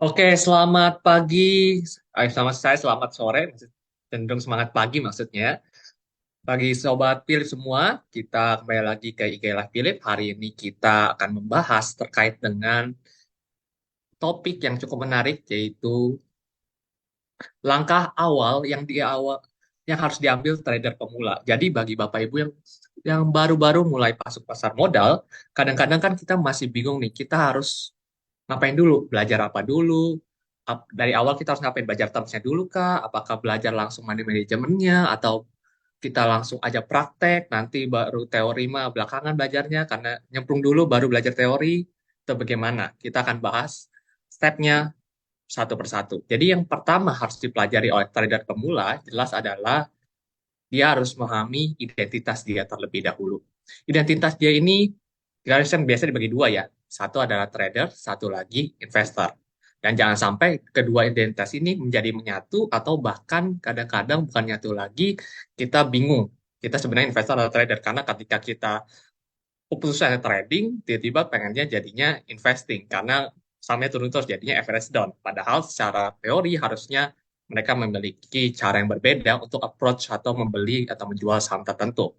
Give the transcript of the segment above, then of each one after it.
Oke, selamat pagi. Selamat sore. Cenderung semangat pagi maksudnya. Pagi Sobat Philip semua, kita kembali lagi ke IG Live Philip. Hari ini kita akan membahas terkait dengan topik yang cukup menarik, yaitu langkah awal yang harus diambil trader pemula. Jadi bagi Bapak Ibu yang baru-baru mulai masuk pasar modal, kadang-kadang kan kita masih bingung nih, kita harus ngapain dulu? Belajar apa dulu? Dari awal kita harus ngapain? Belajar termsnya dulu kah? Apakah belajar langsung money manajemennya? Atau kita langsung aja praktek, nanti baru teori mah belakangan belajarnya, karena nyemplung dulu baru belajar teori, atau bagaimana? Kita akan bahas stepnya satu persatu. Jadi yang pertama harus dipelajari oleh trader pemula, jelas adalah dia harus memahami identitas dia terlebih dahulu. Identitas dia ini gariskan biasa dibagi dua ya. Satu adalah trader, satu lagi investor. Dan jangan sampai kedua identitas ini menjadi menyatu atau bahkan kadang-kadang bukan nyatu lagi, kita bingung. Kita sebenarnya investor atau trader karena ketika kita keputusannya trading, tiba-tiba pengennya jadinya investing karena sahamnya turun terus jadinya average down. Padahal secara teori harusnya mereka memiliki cara yang berbeda untuk approach atau membeli atau menjual saham tertentu.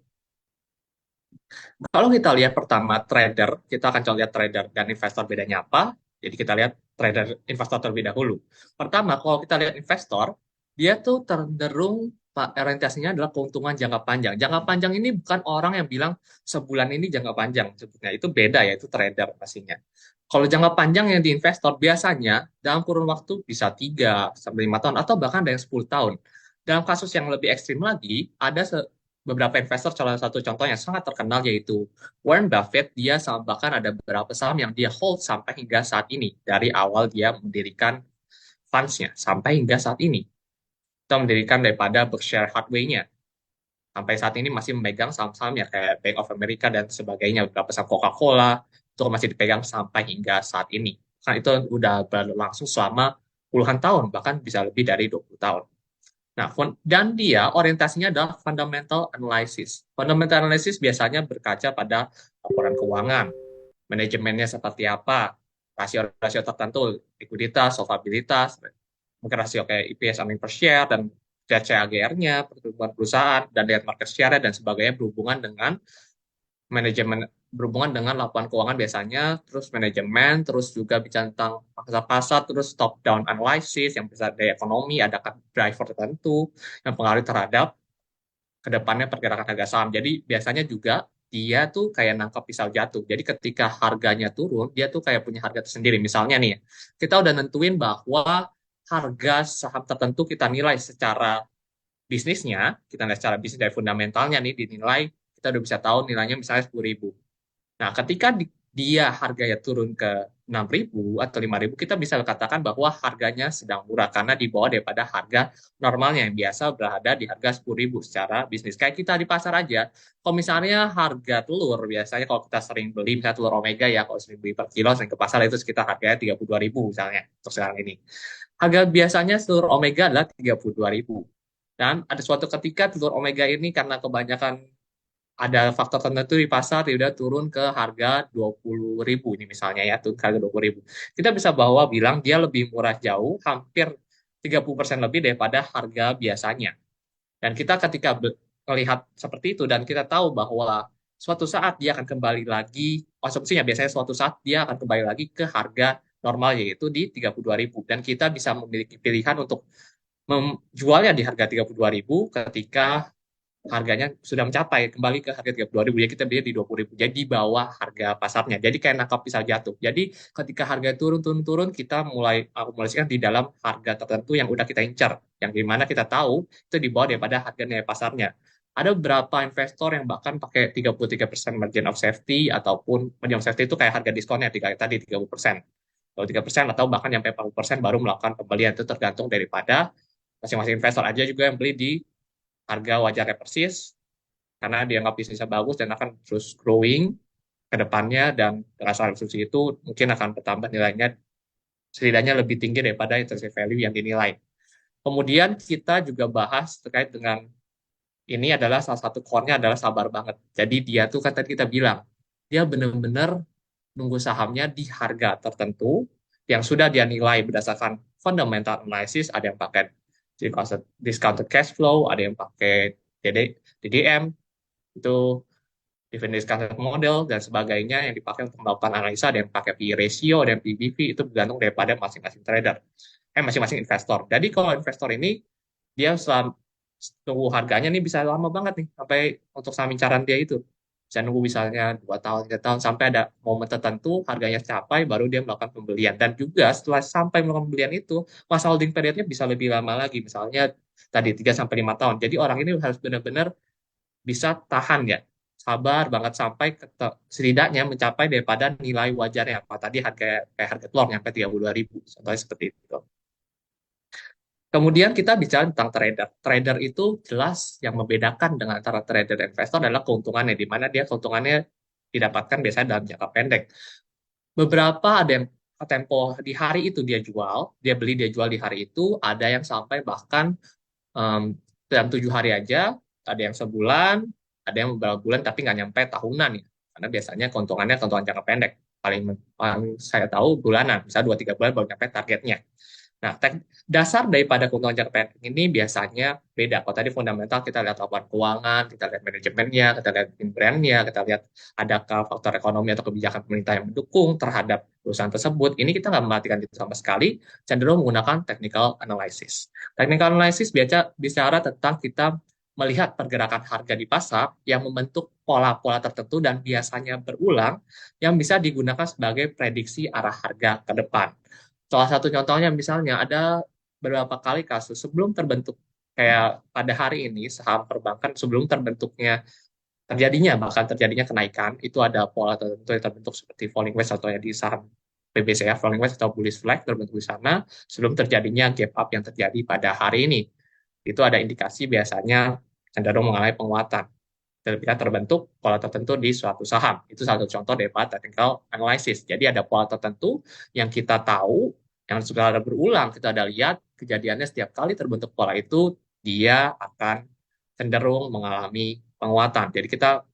Kalau kita lihat pertama trader, kita akan coba lihat trader dan investor bedanya apa. Jadi kita lihat trader investor terlebih dahulu. Pertama, kalau kita lihat investor, dia tuh cenderung orientasinya adalah keuntungan jangka panjang. Jangka panjang ini bukan orang yang bilang sebulan ini jangka panjang sebutnya. Itu beda ya, itu trader pastinya. Kalau jangka panjang yang di investor biasanya dalam kurun waktu bisa 3 sampai 5 tahun atau bahkan ada yang 10 tahun. Dalam kasus yang lebih ekstrim lagi, ada beberapa investor, salah satu contoh yang sangat terkenal yaitu Warren Buffett. Dia bahkan ada beberapa saham yang dia hold sampai hingga saat ini dari awal dia mendirikan funds-nya sampai hingga saat ini. Kita mendirikan daripada Berkshire Hathaway-nya sampai saat ini masih memegang saham-saham ya kayak Bank of America dan sebagainya, beberapa saham Coca-Cola itu masih dipegang sampai hingga saat ini. Kan itu udah berlangsung selama puluhan tahun, bahkan bisa lebih dari 20 tahun. Nah, dan dia orientasinya adalah fundamental analysis. Fundamental analysis biasanya berkaca pada laporan keuangan, manajemennya seperti apa, rasio-rasio tertentu, likuiditas, solvabilitas, mungkin rasio kayak EPS earning per share, dan CAGR-nya, pertumbuhan perusahaan, dan lihat market share dan sebagainya berhubungan dengan manajemen, berhubungan dengan laporan keuangan biasanya, terus manajemen, terus juga bicara tentang pasar-pasar, terus top down analysis yang bisa dari ekonomi, ada driver tertentu yang pengaruh terhadap kedepannya pergerakan harga saham. Jadi biasanya juga dia tuh kayak nangkap pisau jatuh. Jadi ketika harganya turun, dia tuh kayak punya harga tersendiri. Misalnya nih, kita udah nentuin bahwa harga saham tertentu kita nilai secara bisnisnya, kita nilai secara bisnis dari fundamentalnya nih dinilai, kita udah bisa tahu nilainya misalnya 10.000. Nah, ketika dia harganya turun ke 6.000 atau 5.000, kita bisa katakan bahwa harganya sedang murah karena di bawah daripada harga normalnya yang biasa berada di harga 10.000 secara bisnis. Kayak kita di pasar aja, kalau misalnya harga telur, biasanya kalau kita sering beli, misalnya telur Omega ya, kalau sering beli per kilo, sering ke pasar itu sekitar harganya 32.000 misalnya, untuk sekarang ini. Harga biasanya telur Omega adalah 32.000. Dan ada suatu ketika telur Omega ini karena kebanyakan ada faktor tertentu di pasar dia udah turun ke harga 20.000 ini misalnya ya, turun ke harga 20.000. Kita bisa bawa bilang dia lebih murah jauh, hampir 30% lebih daripada harga biasanya. Dan kita ketika melihat seperti itu dan kita tahu bahwa suatu saat dia akan kembali lagi, asumsinya biasanya suatu saat dia akan kembali lagi ke harga normal yaitu di 32.000 dan kita bisa memiliki pilihan untuk menjualnya di harga 32.000 ketika harganya sudah mencapai kembali ke harga 32.000 ya kita beli di 20.000 jadi di bawah harga pasarnya jadi kayak nangkap pisau jatuh jadi ketika harga turun turun turun kita mulai akumulasikan di dalam harga tertentu yang udah kita incar yang dimana kita tahu itu di bawah daripada harga nilai pasarnya. Ada beberapa investor yang bahkan pakai 33% margin of safety ataupun margin of safety itu kayak harga diskonnya tadi 30%, kalau 3% atau bahkan sampai 40% baru melakukan pembelian. Itu tergantung daripada masing-masing investor. Aja juga yang beli di harga wajarnya persis karena dianggap bisnisnya bagus dan akan terus growing ke depannya, dan dengan asumsi itu mungkin akan bertambah nilainya setidaknya lebih tinggi daripada intrinsic value yang dinilai. Kemudian kita juga bahas terkait dengan ini adalah salah satu core-nya adalah sabar banget. Jadi dia tuh kan tadi kita bilang dia benar-benar nunggu sahamnya di harga tertentu yang sudah dia nilai berdasarkan fundamental analysis, ada yang pakai discounted cash flow, ada yang pakai DDM, itu different discounted model dan sebagainya yang dipakai untuk melakukan analisa, ada yang pakai PE ratio, ada yang PBV, itu bergantung daripada masing-masing trader, masing-masing investor. Jadi kalau investor ini dia tunggu harganya nih bisa lama banget nih sampai untuk saham incaran dia itu bisa nunggu misalnya 2 tahun 3 tahun sampai ada momen tertentu harganya capai baru dia melakukan pembelian, dan juga setelah sampai melakukan pembelian itu masa holding periodnya bisa lebih lama lagi, misalnya tadi 3 sampai 5 tahun. Jadi orang ini harus benar-benar bisa tahan ya, sabar banget sampai setidaknya mencapai daripada nilai wajarnya apa tadi, kayak harga telur nyampe 32.000 contohnya seperti itu. Kemudian kita bicara tentang trader. Trader itu jelas yang membedakan dengan antara trader dan investor adalah keuntungannya, di mana dia keuntungannya didapatkan biasanya dalam jangka pendek. Beberapa ada yang tempo di hari itu dia jual, dia beli, dia jual di hari itu, ada yang sampai bahkan dalam 7 hari aja, ada yang sebulan, ada yang beberapa bulan tapi nggak nyampe tahunan ya. Karena biasanya keuntungannya keuntungan jangka pendek. Paling saya tahu bulanan, bisa 2-3 bulan baru nyampe targetnya. Nah, dasar daripada keuntungan jangka pendek ini biasanya beda. Kalau tadi fundamental kita lihat laporan keuangan, kita lihat manajemennya, kita lihat brandnya, kita lihat adakah faktor ekonomi atau kebijakan pemerintah yang mendukung terhadap perusahaan tersebut. Ini kita nggak memperhatikan itu sama sekali, cenderung menggunakan technical analysis. Technical analysis bicara tentang kita melihat pergerakan harga di pasar yang membentuk pola-pola tertentu dan biasanya berulang yang bisa digunakan sebagai prediksi arah harga ke depan. Salah satu contohnya misalnya ada beberapa kali kasus sebelum terbentuk kayak pada hari ini saham perbankan sebelum bahkan terjadinya kenaikan itu ada pola tertentu yang terbentuk seperti falling wedge atau yang di saham PBCA falling wedge atau bullish flag terbentuk di sana sebelum terjadinya gap up yang terjadi pada hari ini. Itu ada indikasi biasanya cenderung mengalami penguatan ketika terbentuk pola tertentu di suatu saham. Itu satu contoh dari technical analysis. Jadi ada pola tertentu yang kita tahu, yang sudah ada berulang, kita ada lihat kejadiannya setiap kali terbentuk pola itu, dia akan cenderung mengalami penguatan. Jadi kita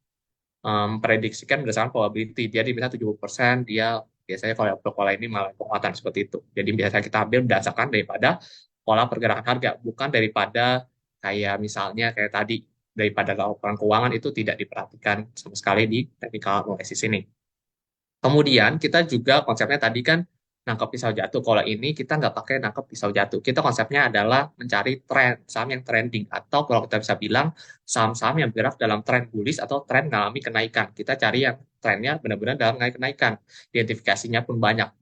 prediksikan berdasarkan probability. Dia di misalnya 70%, dia biasanya kalau pola ini mengalami penguatan seperti itu. Jadi biasanya kita ambil berdasarkan daripada pola pergerakan harga, bukan daripada kayak misalnya kayak tadi daripada laporan keuangan itu tidak diperhatikan sama sekali di technical analysis ini. Kemudian kita juga konsepnya tadi kan nangkep pisau jatuh. Kalau ini kita nggak pakai nangkep pisau jatuh. Kita konsepnya adalah mencari tren, saham yang trending. Atau kalau kita bisa bilang saham-saham yang bergerak dalam tren bullish atau tren mengalami kenaikan. Kita cari yang trennya benar-benar dalam kenaikan. Identifikasinya pun banyak.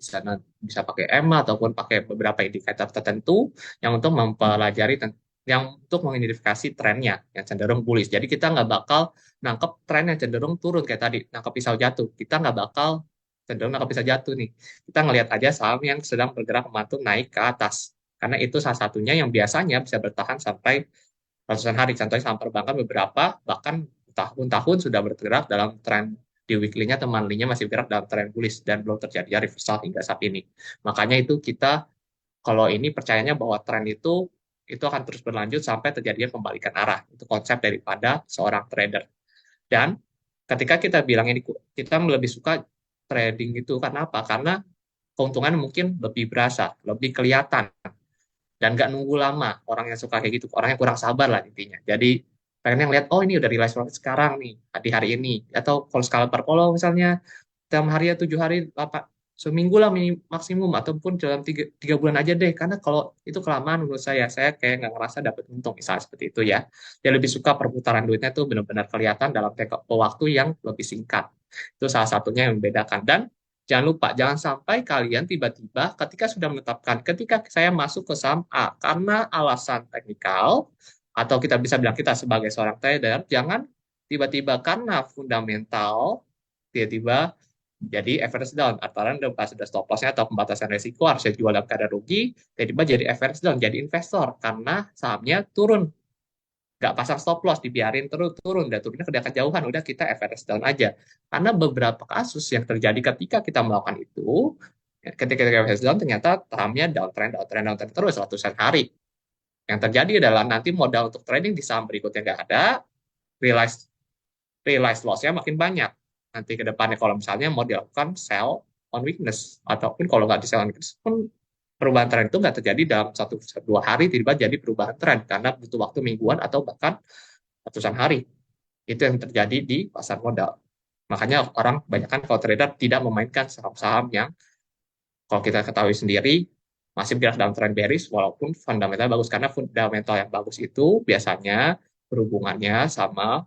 Bisa pakai EMA ataupun pakai beberapa indikator tertentu yang untuk mempelajari yang untuk mengidentifikasi trennya yang cenderung bullish. Jadi kita nggak bakal nangkep tren yang cenderung turun kayak tadi, nangkep pisau jatuh. Kita nggak bakal cenderung nangkep pisau jatuh nih. Kita ngelihat aja saham yang sedang bergerak memantun naik ke atas. Karena itu salah satunya yang biasanya bisa bertahan sampai ratusan hari. Contohnya saham perbankan beberapa, bahkan tahun-tahun sudah bergerak dalam tren di weekly-nya atau monthly-nya masih bergerak dalam tren bullish dan belum terjadi reversal hingga saat ini. Makanya itu kita kalau ini percayanya bahwa tren itu akan terus berlanjut sampai terjadinya pembalikan arah. Itu konsep daripada seorang trader. Dan ketika kita bilang ini, kita lebih suka trading itu karena apa? Karena keuntungan mungkin lebih berasa, lebih kelihatan, dan nggak nunggu lama. Orang yang suka kayak gitu, orang yang kurang sabar lah intinya. Jadi pengen yang lihat, oh ini udah realize profit sekarang nih, di hari ini. Atau kalau skala per kolo misalnya, dalam hari ya 7 hari, seminggu lah maksimum, ataupun dalam 3 bulan aja deh. Karena kalau itu kelamaan menurut saya kayak nggak ngerasa dapat untung, misalnya seperti itu ya. Dia lebih suka perputaran duitnya tuh benar-benar kelihatan dalam tempo waktu yang lebih singkat. Itu salah satunya yang membedakan. Dan jangan lupa, jangan sampai kalian tiba-tiba ketika sudah menetapkan, ketika saya masuk ke saham A, karena alasan teknikal, atau kita bisa bilang kita sebagai seorang trader, jangan tiba-tiba karena fundamental, tiba-tiba jadi average down. Antara pas sudah stop loss-nya atau pembatasan resiko harusnya jual dalam keadaan rugi, tiba-tiba jadi average down, jadi investor karena sahamnya turun. Nggak pasang stop loss, dibiarin terus turun, dan turunnya ke kejauhan, udah kita average down aja. Karena beberapa kasus yang terjadi ketika kita melakukan itu, ketika kita average down, ternyata sahamnya downtrend, downtrend, downtrend terus ratusan hari. Yang terjadi adalah nanti modal untuk trading di saham berikutnya nggak ada, realize loss-nya makin banyak. Nanti ke depannya kalau misalnya mau dilakukan sell on weakness, ataupun kalau nggak di sell on weakness pun perubahan tren itu nggak terjadi dalam 1 2 hari tiba-tiba jadi perubahan tren karena butuh waktu mingguan atau bahkan ratusan hari. Itu yang terjadi di pasar modal. Makanya orang kebanyakan kalau trader tidak memainkan saham-saham yang kalau kita ketahui sendiri masih bergerak dalam tren bearish walaupun fundamental bagus, karena fundamental yang bagus itu biasanya berhubungannya sama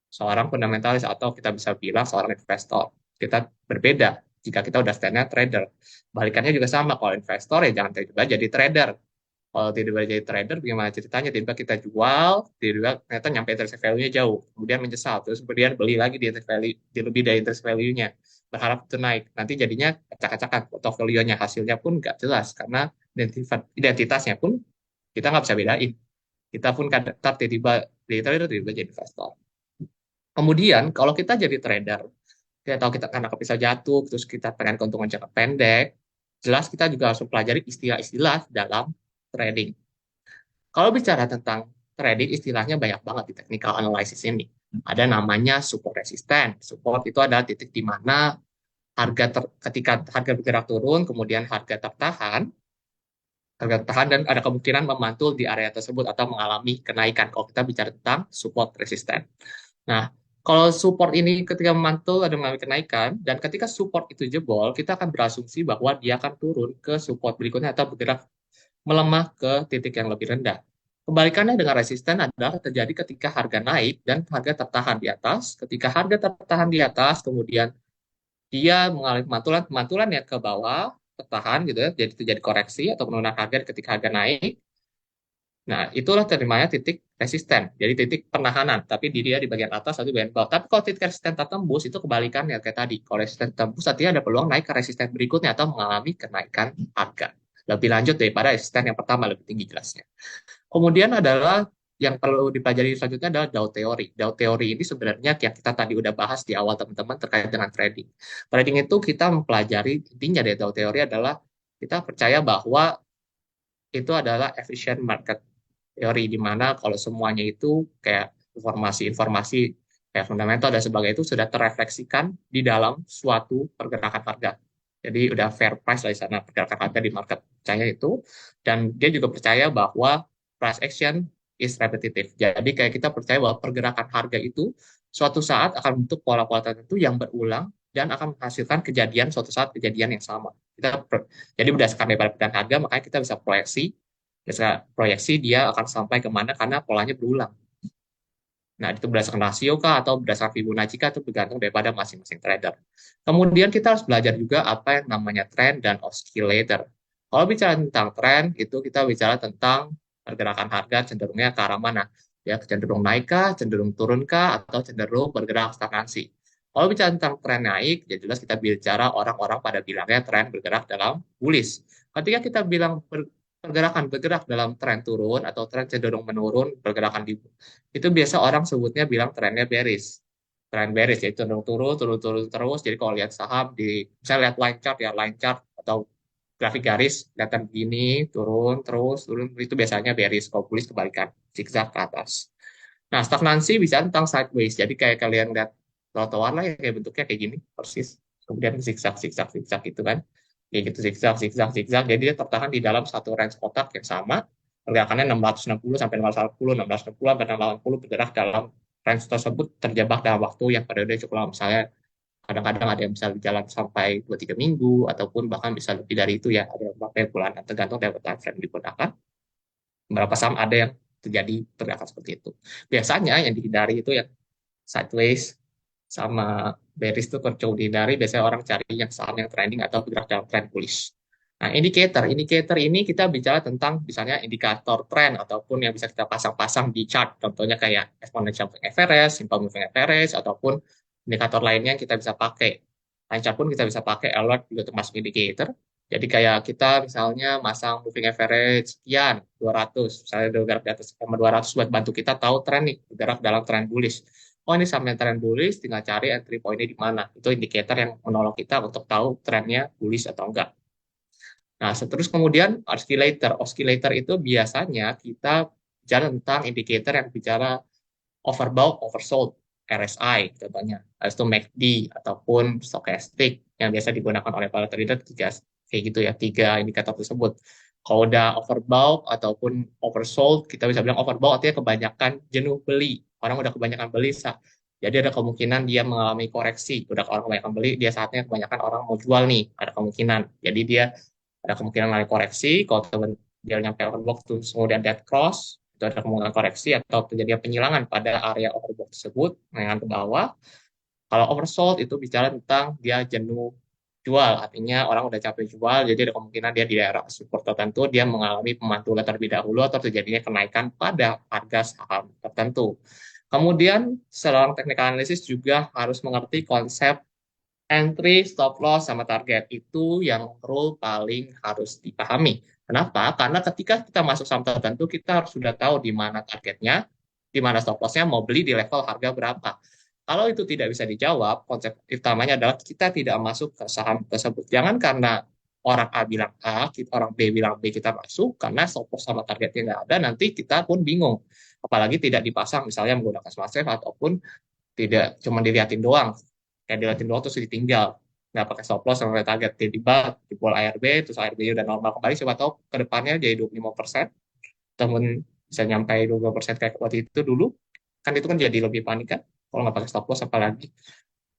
seorang fundamentalis atau kita bisa bilang seorang investor. Kita berbeda jika kita udah stand trader. Balikannya juga sama, kalau investor ya jangan tiba-tiba jadi trader. Kalau tiba-tiba jadi trader, gimana ceritanya? Tiba-tiba kita jual, tiba-tiba ternyata nyampe intrinsic value-nya jauh. Kemudian menyesal, terus kemudian beli lagi di intrinsic value, di lebih dari intrinsic value-nya. Berharap itu naik. Nanti jadinya acak-acakan portofolionya, hasilnya pun nggak jelas. Karena identitasnya pun kita nggak bisa bedain. Kita pun kadang tiba-tiba jadi trader, tiba-tiba jadi investor. Kemudian kalau kita jadi trader, kita tahu kita karena bisa jatuh, terus kita pengen keuntungan jangka pendek, jelas kita juga harus mempelajari istilah-istilah dalam trading. Kalau bicara tentang trading, istilahnya banyak banget di technical analysis ini. Ada namanya support resisten. Support itu adalah titik di mana ketika harga bergerak turun, kemudian harga tertahan dan ada kemungkinan memantul di area tersebut atau mengalami kenaikan. Kalau kita bicara tentang support resisten. Nah, kalau support ini ketika memantul ada mengalami kenaikan, dan ketika support itu jebol, kita akan berasumsi bahwa dia akan turun ke support berikutnya atau bergerak melemah ke titik yang lebih rendah. Kebalikannya dengan resisten adalah terjadi ketika harga naik dan harga tertahan di atas. Ketika harga tertahan di atas, kemudian dia mengalami pemantulan, pemantulan yang ke bawah, tertahan gitu ya, jadi terjadi koreksi atau penurunan harga ketika harga naik. Nah, itulah terimanya titik resisten, jadi titik penahanan, tapi dia di bagian atas atau di bagian bawah. Tapi kalau titik resisten tertembus, itu kebalikannya kayak tadi. Kalau resisten tertembus, artinya ada peluang naik ke resisten berikutnya atau mengalami kenaikan harga. Lebih lanjut daripada resisten yang pertama, lebih tinggi jelasnya. Kemudian adalah yang perlu dipelajari selanjutnya adalah Dow Theory. Dow Theory ini sebenarnya yang kita tadi udah bahas di awal teman-teman terkait dengan trading. Trading itu kita mempelajari, intinya dari Dow Theory adalah kita percaya bahwa itu adalah efficient market teori, di mana kalau semuanya itu kayak informasi-informasi kayak fundamental dan sebagainya itu sudah terrefleksikan di dalam suatu pergerakan harga. Jadi udah fair price lah di sana pergerakan harga di market percaya itu, dan dia juga percaya bahwa price action is repetitive. Jadi kayak kita percaya bahwa pergerakan harga itu suatu saat akan bentuk pola-pola tertentu yang berulang dan akan menghasilkan kejadian suatu saat kejadian yang sama. Jadi berdasarkan daripada pergerakan harga, makanya kita bisa proyeksi dia akan sampai kemana karena polanya berulang. Nah, itu berdasarkan rasio kah atau berdasarkan Fibonacci kah, itu bergantung daripada masing-masing trader. Kemudian kita harus belajar juga apa yang namanya trend dan oscillator. Kalau bicara tentang tren, itu kita bicara tentang pergerakan harga cenderungnya ke arah mana. Ya, cenderung naik kah, cenderung turun kah, atau cenderung bergerak stagnasi. Kalau bicara tentang tren naik, ya jelas kita bicara orang-orang pada bilangnya tren bergerak dalam bullish. Ketika kita bilang pergerakan bergerak dalam tren turun atau tren cenderung menurun, pergerakan di itu biasa orang sebutnya bilang trennya bearish. Tren bearish yaitu cenderung turun, turun, turun terus. Jadi kalau lihat saham misalnya lihat line chart ya, line chart atau grafik garis, kelihatan begini, turun, terus, turun, itu biasanya bearish. Kalau bullish kebalikan, zigzag ke atas. Nah, stagnansi bisa tentang sideways. Jadi kayak kalian lihat trotoar lah ya, kayak bentuknya kayak gini, persis. Kemudian zigzag, zigzag, zigzag gitu kan. Kayak gitu, zigzag, zigzag, zigzag. Jadi dia tertahan di dalam satu range kotak yang sama. Pergerakannya 660 sampai 680, 660 sampai 680 bergerak dalam range tersebut terjebak dalam waktu yang periode cukup lama. Misalnya kadang-kadang ada yang bisa berjalan sampai 2-3 minggu, ataupun bahkan bisa lebih dari itu ya, ada yang sampai bulanan, tergantung dari time frame yang digunakan. Beberapa saham ada yang terjadi pergerakan seperti itu. Biasanya yang dihindari itu yang sideways sama bearish itu jauh dihindari. Biasanya orang cari yang saham yang trending atau bergerak dalam trend bullish. Nah, indikator ini kita bicara tentang misalnya indikator tren ataupun yang bisa kita pasang-pasang di chart. Contohnya kayak exponential moving average, simple moving average, ataupun indikator lainnya yang kita bisa pakai. Line chart pun kita bisa pakai alert juga termasuk indikator. Jadi kayak kita misalnya masang moving average sekian, 200, misalnya bergerak di atas 200 buat bantu kita tahu tren nih, bergerak dalam tren bullish. Oh, ini sampai tren bullish, tinggal cari entry point-nya di mana. Itu indikator yang menolong kita untuk tahu trennya bullish atau enggak. Nah, terus kemudian oscillator. Oscillator itu biasanya kita bicara tentang indikator yang bicara overbought, oversold, RSI contohnya. Itu MACD ataupun stochastic yang biasa digunakan oleh para trader tiga kayak gitu ya, tiga indikator tersebut. Kalau udah overbought ataupun oversold, kita bisa bilang overbought artinya kebanyakan jenuh beli. Orang udah kebanyakan beli, jadi ada kemungkinan dia mengalami koreksi. Udah orang kebanyakan beli, dia saatnya kebanyakan orang mau jual nih, ada kemungkinan. Jadi dia ada kemungkinan mengalami koreksi. Kalau teman dia nyampe overbought terus kemudian dead cross, itu ada kemungkinan koreksi atau terjadi penyilangan pada area overbought tersebut, menengah ke bawah. Kalau oversold itu bicara tentang dia jenuh jual, artinya orang udah capek jual, jadi ada kemungkinan dia di daerah support tertentu dia mengalami pemantulan terlebih dahulu atau terjadinya kenaikan pada harga saham tertentu. Kemudian seorang technical analysis juga harus mengerti konsep entry, stop loss, sama target. Itu yang rule paling harus dipahami. Kenapa? Karena ketika kita masuk saham tertentu, kita harus sudah tahu di mana targetnya, di mana stop loss-nya, mau beli di level harga berapa. Kalau itu tidak bisa dijawab, konsep utamanya adalah kita tidak masuk ke saham tersebut. Jangan karena orang A bilang A, orang B bilang B, kita masuk, karena stop loss sama targetnya nggak ada, nanti kita pun bingung. Apalagi tidak dipasang, misalnya menggunakan smart safe, ataupun tidak cuma dilihatin doang, kayak dilihatin doang terus ditinggal, nggak pakai stop loss sama target, tiba-tiba di pola ARB terus ARB udah normal kembali, siapa tahu ke depannya jadi 25%, temen bisa nyampe 20% kayak waktu itu dulu, kan itu kan jadi lebih panik kan kalau nggak pakai stop loss apalagi,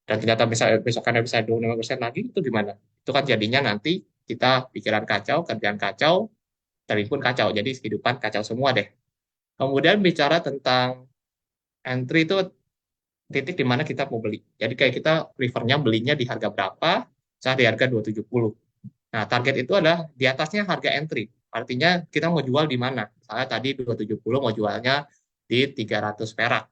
dan ternyata bisa besokannya bisa 25% lagi, itu gimana? Itu kan jadinya nanti kita pikiran kacau, kerjaan kacau, trading pun kacau, jadi kehidupan kacau semua deh. Kemudian bicara tentang entry itu titik di mana kita mau beli. Jadi kayak kita prefernya belinya di harga berapa, saat di harga 270. Nah, target itu adalah di atasnya harga entry. Artinya kita mau jual di mana. Misalnya tadi 270 mau jualnya di 300 perak.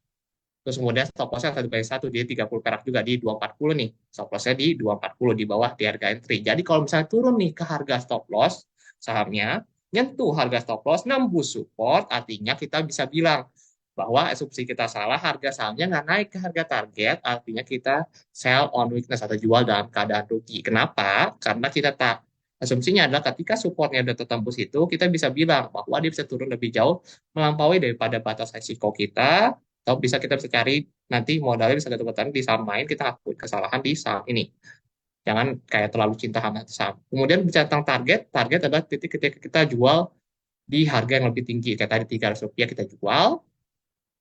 Terus kemudian stop loss-nya 1/1, dia 30 perak juga di 240 nih. Stop loss-nya di 240 di bawah di harga entry. Jadi kalau misalnya turun nih ke harga stop loss, sahamnya nyentuh harga stop loss, nembus support, artinya kita bisa bilang bahwa asumsi kita salah, harga sahamnya nggak naik ke harga target, artinya kita sell on weakness atau jual dalam keadaan rugi. Kenapa? Karena kita tak asumsinya adalah ketika supportnya udah tertembus itu, kita bisa bilang bahwa dia bisa turun lebih jauh melampaui daripada batas risiko kita, atau bisa kita bisa cari nanti modalnya bisa ketemu di saham lain, kita ngakuin kesalahan di saham ini. Jangan kayak terlalu cinta sama saham. Kemudian bicara tentang target, target adalah titik ketika kita jual di harga yang lebih tinggi. Kayak tadi Rp300 kita jual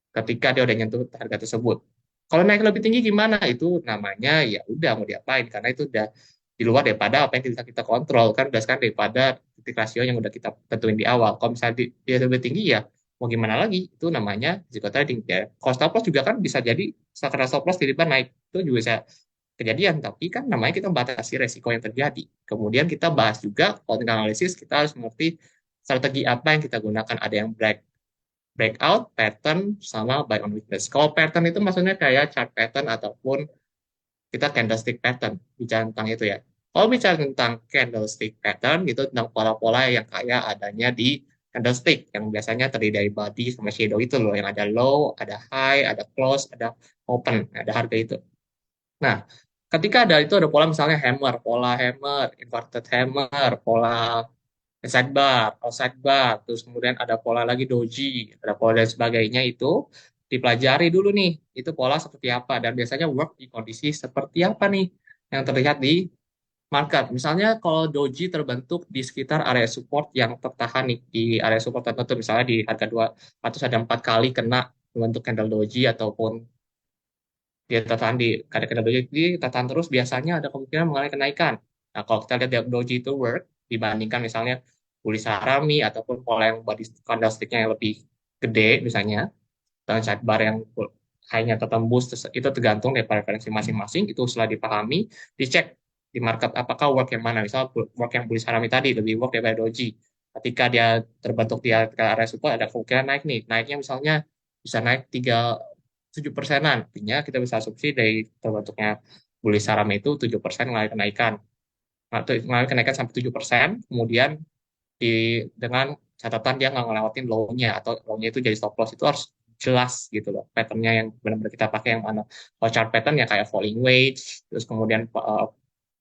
ketika dia udah nyentuh harga tersebut. Kalau naik lebih tinggi gimana? Itu namanya ya udah mau diapain, karena itu udah di luar daripada apa yang kita kita kontrol, kan berdasarkan daripada titik rasio yang udah kita tentuin di awal. Kalau misalnya dia lebih tinggi ya mau gimana lagi, itu namanya risiko trading ya. Kalau stop loss juga kan bisa jadi setelah stop loss tiba-tiba naik, itu juga bisa kejadian, tapi kan namanya kita membatasi resiko yang terjadi. Kemudian kita bahas juga kalau analisis, kita harus mengerti strategi apa yang kita gunakan. Ada yang breakout, pattern, sama buy on weakness. Kalau pattern itu maksudnya kayak chart pattern ataupun kita candlestick pattern, bicara tentang itu ya. Kalau bicara tentang candlestick pattern, itu tentang pola-pola yang kayak adanya di candlestick, yang biasanya terdiri dari body sama shadow itu loh, yang ada low, ada high, ada close, ada open, ada harga itu. Nah, ketika ada pola misalnya hammer, inverted hammer, pola sidebar, sidebar, terus kemudian ada pola lagi doji, ada pola dan sebagainya, itu dipelajari dulu nih, itu pola seperti apa dan biasanya work di kondisi seperti apa nih yang terlihat di market. Misalnya kalau doji terbentuk di sekitar area support yang tertahan nih, di area support tertentu, misalnya di harga 200 ada 4 kali kena membentuk candle doji, ataupun dia tertahan di kadang-kadang doji di tertahan terus, biasanya ada kemungkinan mengalami kenaikan. Nah, kalau kita lihat doji itu work dibandingkan misalnya Uli Sarami ataupun pola yang body candlestick-nya yang lebih gede misalnya, dan sidebar yang hanya tertembus, itu tergantung dari preferensi masing-masing. Itu setelah dipahami, dicek di market apakah work yang mana. Misal work yang Uli Sarami tadi lebih work daripada doji, ketika dia terbentuk di area support ada kemungkinan naik nih, naiknya misalnya bisa naik 7%-an, artinya kita bisa asumsi dari terbentuknya Buli Saram itu 7% mengalami kenaikan, atau mengalami kenaikan sampai 7%, kemudian di dengan catatan dia nggak ngelewatin low-nya, atau low-nya itu jadi stop loss, itu harus jelas gitu loh patternnya yang benar-benar kita pakai yang mana. Kalau chart pattern ya kayak falling wedge, terus kemudian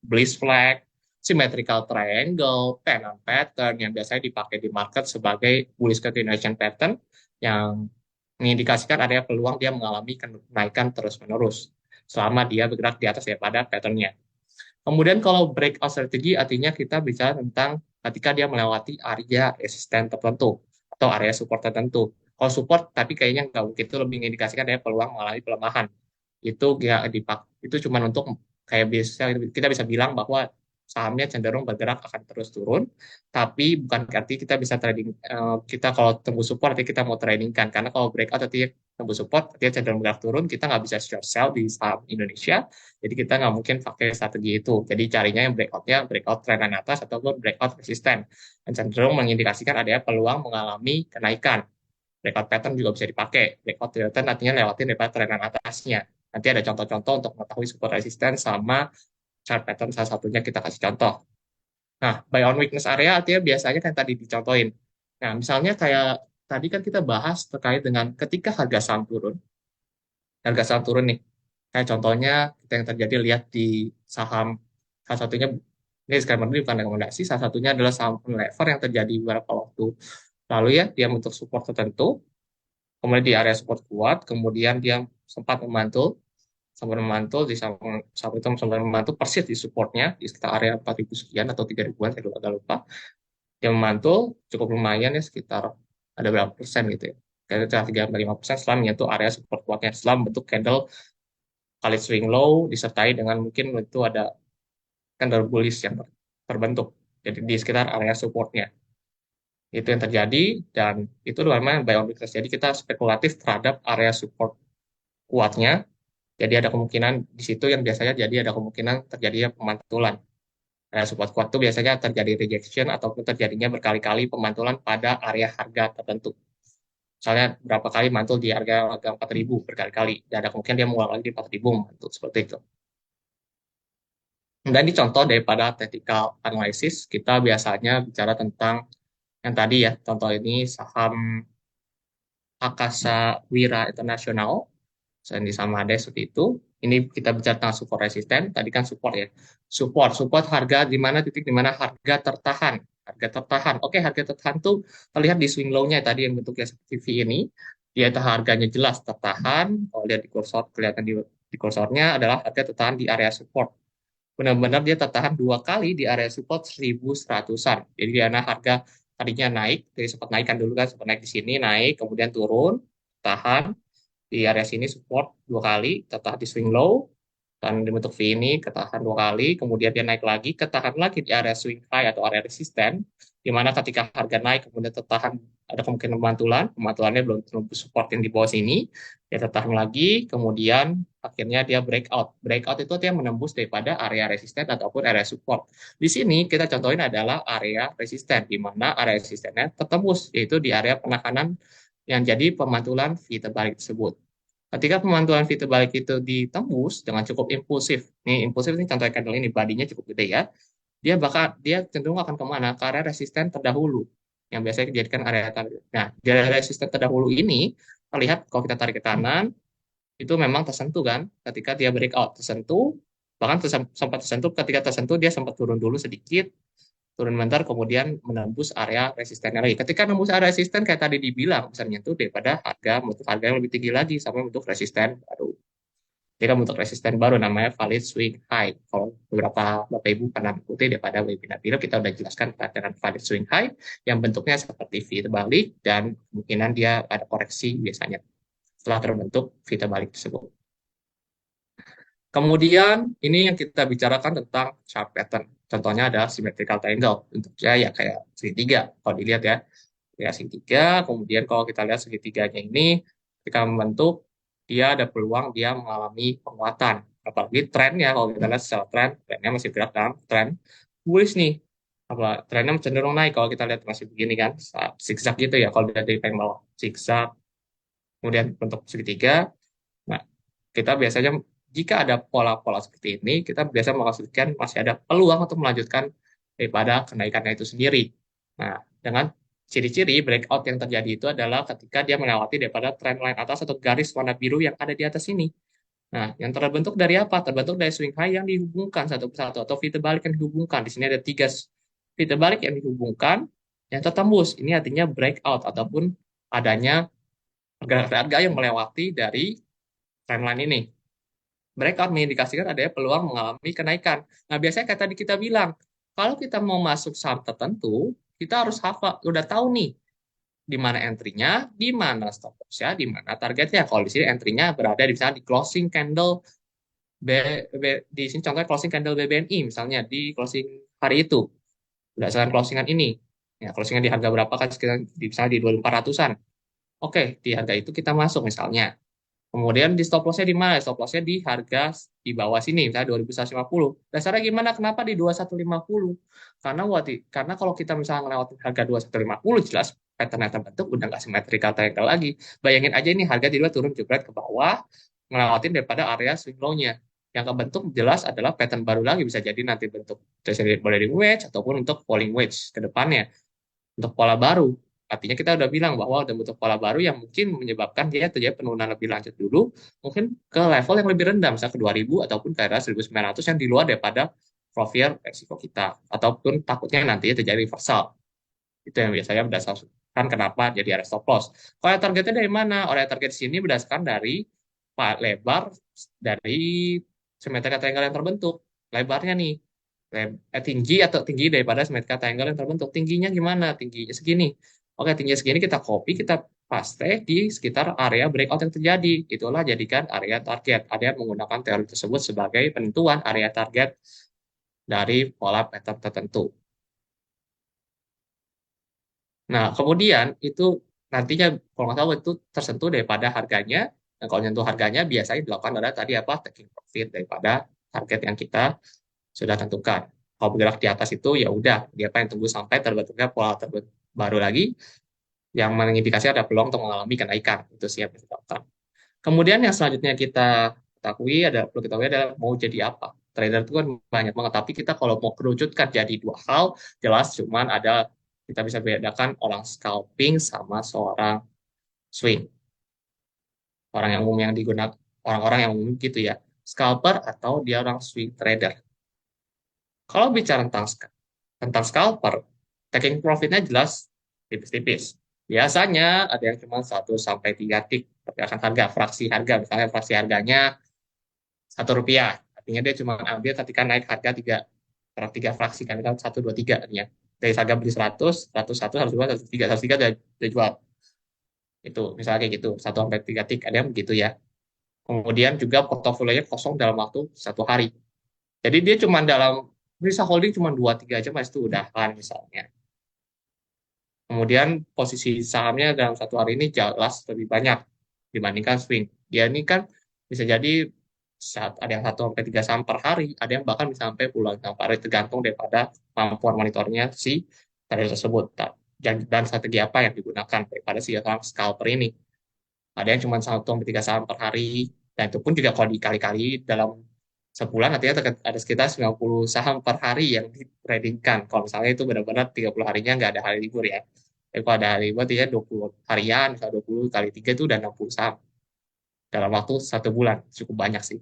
bliss flag, symmetrical triangle, pennant pattern yang biasanya dipakai di market sebagai bullish continuation pattern, yang mengindikasikan adanya peluang dia mengalami kenaikan terus-menerus selama dia bergerak di atas daripada patternnya. Kemudian kalau breakout strategi artinya kita bicara tentang ketika dia melewati area resisten tertentu atau area support tertentu. Kalau support tapi kayaknya nggak mungkin, itu lebih mengindikasikan ada peluang mengalami pelemahan. Itu ya itu cuma untuk kayak biasa kita bisa bilang bahwa sahamnya cenderung bergerak akan terus turun, tapi bukan berarti kita bisa trading, kita kalau tembus support nanti kita mau trading kan, karena kalau breakout nanti tembus support dia cenderung bergerak turun, kita nggak bisa short sell di saham Indonesia, jadi kita nggak mungkin pakai strategi itu. Jadi carinya yang breakoutnya breakout trend atas ataupun breakout resisten, dan cenderung mengindikasikan adanya peluang mengalami kenaikan. Breakout pattern juga bisa dipakai. Breakout pattern artinya lewatin daripada trendan atasnya. Nanti ada contoh-contoh untuk mengetahui support resisten sama chart pattern, salah satunya kita kasih contoh. Nah, buy on weakness area artinya biasanya kan tadi dicontohin. Nah, misalnya kayak tadi kan kita bahas terkait dengan ketika harga saham turun nih. Kayak contohnya kita yang terjadi lihat di saham, salah satunya ini sekarang ini bukan rekomendasi, salah satunya adalah saham Unilever yang terjadi beberapa waktu lalu ya, dia untuk support tertentu, kemudian di area support kuat, kemudian dia sempat memantul, di saham itu sempat memantul persis di supportnya di sekitar area 4.000 sekian atau 3 ribuan, saya agak lupa. Dia memantul cukup lumayan ya, sekitar ada berapa persen gitu ya. Kayak sekitar 3-5% setelah menyentuh area support kuatnya, setelah bentuk candle kali swing low disertai dengan mungkin itu ada candle bullish yang terbentuk. Jadi di sekitar area supportnya. Itu yang terjadi, dan itu memang buy on weakness. Jadi kita spekulatif terhadap area support kuatnya. Jadi ada kemungkinan di situ yang biasanya jadi ada kemungkinan terjadinya pemantulan. Area support kuat itu biasanya terjadi rejection ataupun terjadinya berkali-kali pemantulan pada area harga tertentu. Misalnya berapa kali mantul di harga 4.000 berkali-kali. Dan ada kemungkinan dia mengulang lagi di 4.000 mantul seperti itu. Dan ini contoh daripada technical analysis, kita biasanya bicara tentang yang tadi ya, contoh ini saham Akasa Wira Internasional, Sandi Samade seperti itu. Ini kita bicara tentang support resisten, tadi kan support ya. Support harga di mana titik di mana harga tertahan. Harga tertahan. Oke, harga tertahan tuh terlihat di swing low-nya tadi yang bentuknya seperti V ini. Dia itu harganya jelas tertahan. Kalau lihat di kursor, kelihatan di kursornya adalah harga tertahan di area support. Benar-benar dia tertahan dua kali di area support 1.100-an. Jadi karena harga tadinya naik, jadi sempat naik kan dulu kan, sempat naik di sini, naik, kemudian turun, tahan, di area sini support dua kali, tertahan di swing low, dan dibentuk V ini, ketahan dua kali, kemudian dia naik lagi, ketahan lagi di area swing high atau area resisten, di mana ketika harga naik, kemudian tertahan, ada kemungkinan pemantulannya belum tembus support yang di bawah sini, dia tertahan lagi, kemudian akhirnya dia breakout. Breakout itu dia menembus daripada area resisten ataupun area support. Di sini kita contohin adalah area resisten, di mana area resistennya tertembus, yaitu di area penekanan yang jadi pemantulan V terbalik tersebut. Ketika pemantulan V terbalik itu ditembus dengan cukup impulsif, nih impulsif ini contoh candle ini, badinya cukup gede ya, dia cenderung akan kemana? Ke area resisten terdahulu, yang biasanya dijadikan area target. Nah, di area resisten terdahulu ini, terlihat kalau kita tarik ke kanan, itu memang tersentuh kan, ketika dia breakout, tersentuh, bahkan sempat tersentuh, ketika tersentuh dia sempat turun dulu sedikit, turun bentar, kemudian menembus area resistennya lagi. Ketika menembus area resisten, kayak tadi dibilang, bisa menyentuh daripada untuk harga yang lebih tinggi lagi, sampai untuk resisten baru. Jadi kan untuk resisten baru namanya valid swing high. Kalau beberapa Bapak Ibu pernah mengikuti daripada webinar video, kita udah jelaskan dengan valid swing high, yang bentuknya seperti V terbalik, dan kemungkinan dia ada koreksi biasanya setelah terbentuk V terbalik tersebut. Kemudian ini yang kita bicarakan tentang chart pattern. Contohnya ada symmetrical triangle. Bentuknya ya kayak segitiga. Kalau dilihat ya, ya segitiga. Kemudian kalau kita lihat segitiganya ini, ketika membentuk, dia ada peluang dia mengalami penguatan. Apalagi trennya, kalau kita lihat secara trennya masih bergerak dalam tren bullish nih. Trennya cenderung naik kalau kita lihat masih begini kan, zigzag gitu ya. Kalau dari paling bawah, zigzag, kemudian bentuk segitiga. Nah, kita biasanya jika ada pola-pola seperti ini, kita biasa menghasilkan masih ada peluang untuk melanjutkan daripada kenaikannya itu sendiri. Nah, dengan ciri-ciri breakout yang terjadi itu adalah ketika dia melewati daripada trend line atas atau garis warna biru yang ada di atas ini. Nah, yang terbentuk dari apa? Terbentuk dari swing high yang dihubungkan satu persatu atau V terbalik yang dihubungkan. Di sini ada tiga V terbalik yang dihubungkan yang tertembus. Ini artinya breakout ataupun adanya pergerakan harga yang melewati dari trendline ini. mereka mengindikasikan adanya peluang mengalami kenaikan. Nah, biasanya kayak tadi kita bilang, kalau kita mau masuk saham tertentu, kita harus hafal, udah tahu nih di mana entry-nya, di mana stop loss-nya, di mana targetnya. Kalau di sini entry-nya berada di misalnya di closing candle B, di sini contohnya closing candle BBNI misalnya di closing hari itu berdasarkan closingan ini. Ya, closingan di harga berapa kan sekitar di misalnya di 2400-an. Oke, di harga itu kita masuk misalnya. Kemudian di stop loss-nya di mana? Stop loss-nya di harga di bawah sini, misalnya 2150. Dasarnya gimana? Kenapa di 2150? Karena kalau kita misalnya ngelewatin harga 2150, jelas pattern yang terbentuk udah nggak symmetrical triangle lagi. Bayangin aja ini harga tiba turun jebret ke bawah, ngelewatin daripada area swing low-nya. Yang kebentuk jelas adalah pattern baru lagi, bisa jadi nanti bentuk boleh wedge ataupun untuk falling wedge ke depannya untuk pola baru. Artinya kita udah bilang bahwa ada bentuk pola baru yang mungkin menyebabkan dia terjadi penurunan lebih lanjut dulu, mungkin ke level yang lebih rendah, misalnya ke 2000 ataupun ke area 1900 yang di luar daripada profil resiko kita. Ataupun takutnya nantinya terjadi reversal. Itu yang biasanya berdasarkan kenapa jadi area stop loss. Kalau targetnya dari mana? Area target di sini berdasarkan dari lebar dari simetri triangle yang terbentuk. Lebarnya nih, tinggi atau tinggi daripada simetri triangle yang terbentuk. Tingginya gimana? Tingginya segini. Oke, tingginya segini kita copy, kita paste di sekitar area breakout yang terjadi. Itulah jadikan area target. Ada yang menggunakan teori tersebut sebagai penentuan area target dari pola pattern tertentu. Nah, kemudian itu nantinya kalau nggak tahu itu tersentuh daripada harganya. Dan kalau nyentuh harganya biasanya dilakukan adalah tadi apa taking profit daripada target yang kita sudah tentukan. Kalau bergerak di atas itu ya udah dia apa yang tunggu sampai terbentuknya pola terbentuk baru lagi yang mengindikasi ada peluang untuk mengalami kenaikan. Itu siap dilakukan. Kemudian yang selanjutnya perlu kita ketahui adalah mau jadi apa. Trader itu kan banyak banget, tapi kita kalau mau kerucutkan jadi dua hal, jelas cuman ada kita bisa bedakan orang scalping sama seorang swing. Orang yang umum yang digunakan orang-orang yang umum gitu ya. Scalper atau dia orang swing trader. Kalau bicara tentang scalper, taking profitnya jelas tipis-tipis. Biasanya ada yang cuma 1 sampai 3 tick pergerakan harga, fraksi harga, misalnya fraksi harganya Rp1. Artinya dia cuma ambil ketika naik harga tiga fraksi kan, kan 1, 2, 3 artinya. Dari harga beli 100, 101, 102, 103, 103 udah jual. Itu misalnya kayak gitu, 1 sampai 3 tick, ada yang begitu ya. Kemudian juga portofolionya kosong dalam waktu 1 hari. Jadi dia cuma bisa holding cuma 2, 3 jam, mas itu udah kan misalnya. Kemudian posisi sahamnya dalam 1 hari ini jelas lebih banyak dibandingkan swing. Dia ini kan bisa jadi saat ada yang 1 sampai 3 saham per hari, ada yang bahkan bisa sampai puluhan saham per hari tergantung daripada kemampuan monitornya si trader tersebut. Dan strategi apa yang digunakan daripada si orang scalper ini. Ada yang cuma 1 sampai 3 saham per hari, dan itu pun juga kalau dikali-kali dalam sebulan artinya ada sekitar 90 saham per hari yang ditradingkan. Kalau misalnya itu benar-benar 30 harinya nggak ada hari libur ya. Tapi kalau ada hari libur ya 20 harian, misalnya 20 kali 3 itu udah 60 saham dalam waktu 1 bulan. Cukup banyak sih.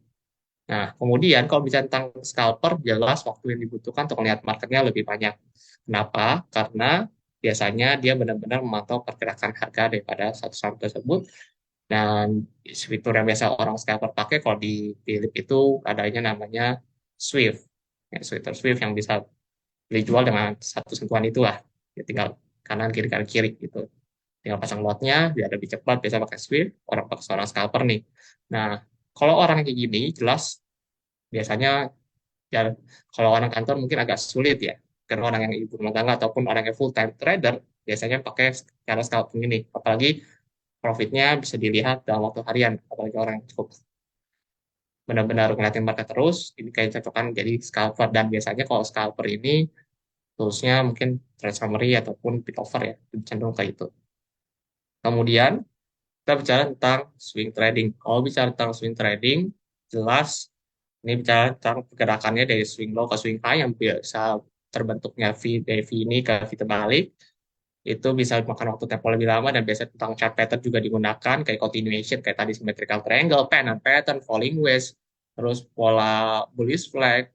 Nah, kemudian kalau bicara tentang scalper, jelas waktu yang dibutuhkan untuk melihat marketnya lebih banyak. Kenapa? Karena biasanya dia benar-benar memantau pergerakan harga daripada satu saham tersebut. Dan fitur yang biasa orang scalper pakai kalau di Philip itu adanya namanya Swift. Ya, fitur Swift yang bisa beli jual dengan satu sentuhan itulah. Ya, tinggal kanan kiri gitu. Tinggal pasang lotnya biar lebih cepat. Biasa pakai Swift, orang pakai seorang scalper nih. Nah, kalau orang kayak gini jelas biasanya ya kalau orang kantor mungkin agak sulit ya. Karena orang yang ibu rumah tangga ataupun orang yang full time trader biasanya pakai cara scalping ini. Apalagi profitnya bisa dilihat dalam waktu harian, apalagi orang yang cukup benar-benar ngeliatin market terus, ini kayak cocokan jadi scalper. Dan biasanya kalau scalper ini toolsnya mungkin trade summary ataupun pit over ya, cenderung kayak itu. Kemudian kita bicara tentang swing trading. Kalau bicara tentang swing trading, jelas ini bicara tentang pergerakannya dari swing low ke swing high yang biasa terbentuknya V dari V ini ke V terbalik itu bisa makan waktu tempo lebih lama dan biasanya tentang chart pattern juga digunakan kayak continuation kayak tadi symmetrical triangle, pennant pattern, falling wedge, terus pola bullish flag,